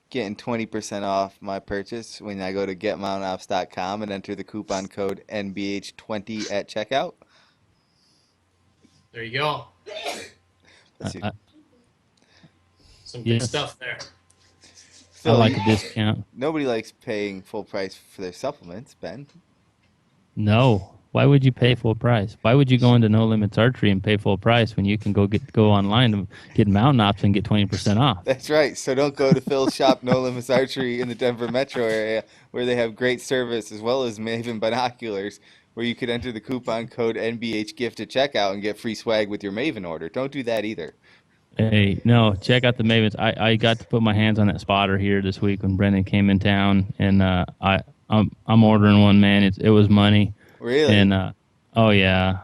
Getting 20% off my purchase when I go to getmountainops.com and enter the coupon code NBH20 at checkout. There you go. Let's see. Some good stuff there. Phil, I like a discount. Nobody likes paying full price for their supplements, Ben. No. Why would you pay full price? Why would you go into No Limits Archery and pay full price when you can go online and get Mountain Ops and get 20% off? That's right. So don't go to Phil's shop, No Limits Archery in the Denver metro area, where they have great service as well as Maven binoculars, where you could enter the coupon code NBHGIFT at checkout and get free swag with your Maven order. Don't do that either. Hey, no, check out the Mavens. I got to put my hands on that spotter here this week when Brendan came in town, and I'm ordering one, man. It was money. Really? And oh yeah,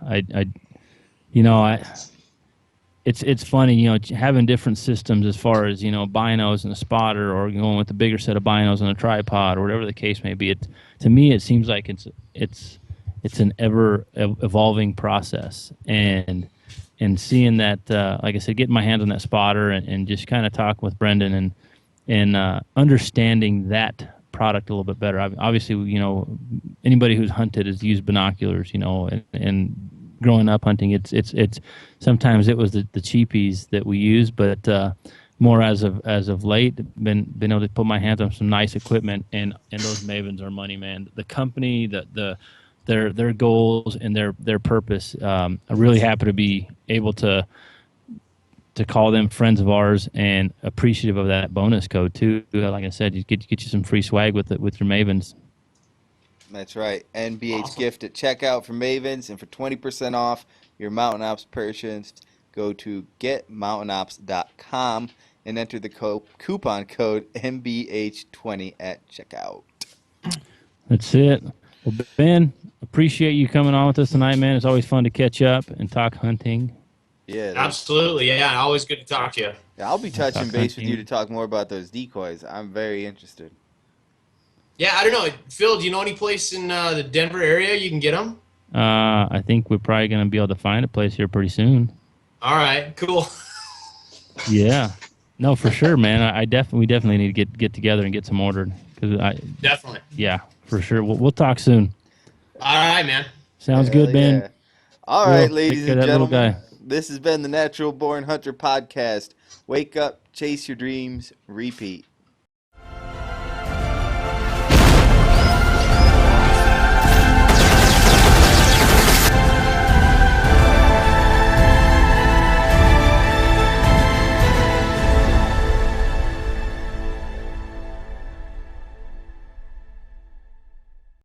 it's funny, having different systems as far as binos and a spotter, or going with the bigger set of binos and a tripod, or whatever the case may be. To me, it seems like it's an ever evolving process, and seeing that, like I said, getting my hands on that spotter and just kind of talking with Brendan and understanding that product a little bit better. Obviously, anybody who's hunted has used binoculars, and growing up hunting, it's sometimes it was the cheapies that we use, but more as of late, been able to put my hands on some nice equipment, and those Mavens are money, man. The company, their goals and their purpose. I'm really happy to be able to call them friends of ours, and appreciative of that bonus code too. Like I said, you get you some free swag with your Mavens. That's right. NBH gift at checkout for Mavens, and for 20% off your Mountain Ops purchase, go to getmountainops.com and enter the coupon code NBH20 at checkout. That's it. Well, Ben, appreciate you coming on with us tonight, man. It's always fun to catch up and talk hunting. Yeah, absolutely. Yeah, always good to talk to you. Yeah, I'll be touching base with you to talk more about those decoys. I'm very interested. Yeah, I don't know. Phil, do you know any place in the Denver area you can get them? I think we're probably going to be able to find a place here pretty soon. All right, cool. Yeah. No, for sure, man. We definitely need to get together and get some ordered. Definitely. Yeah, for sure. We'll talk soon. All right, man. Sounds good, Ben. Yeah. All right, ladies and gentlemen. Guy. This has been the Natural Born Hunter Podcast. Wake up, chase your dreams, repeat.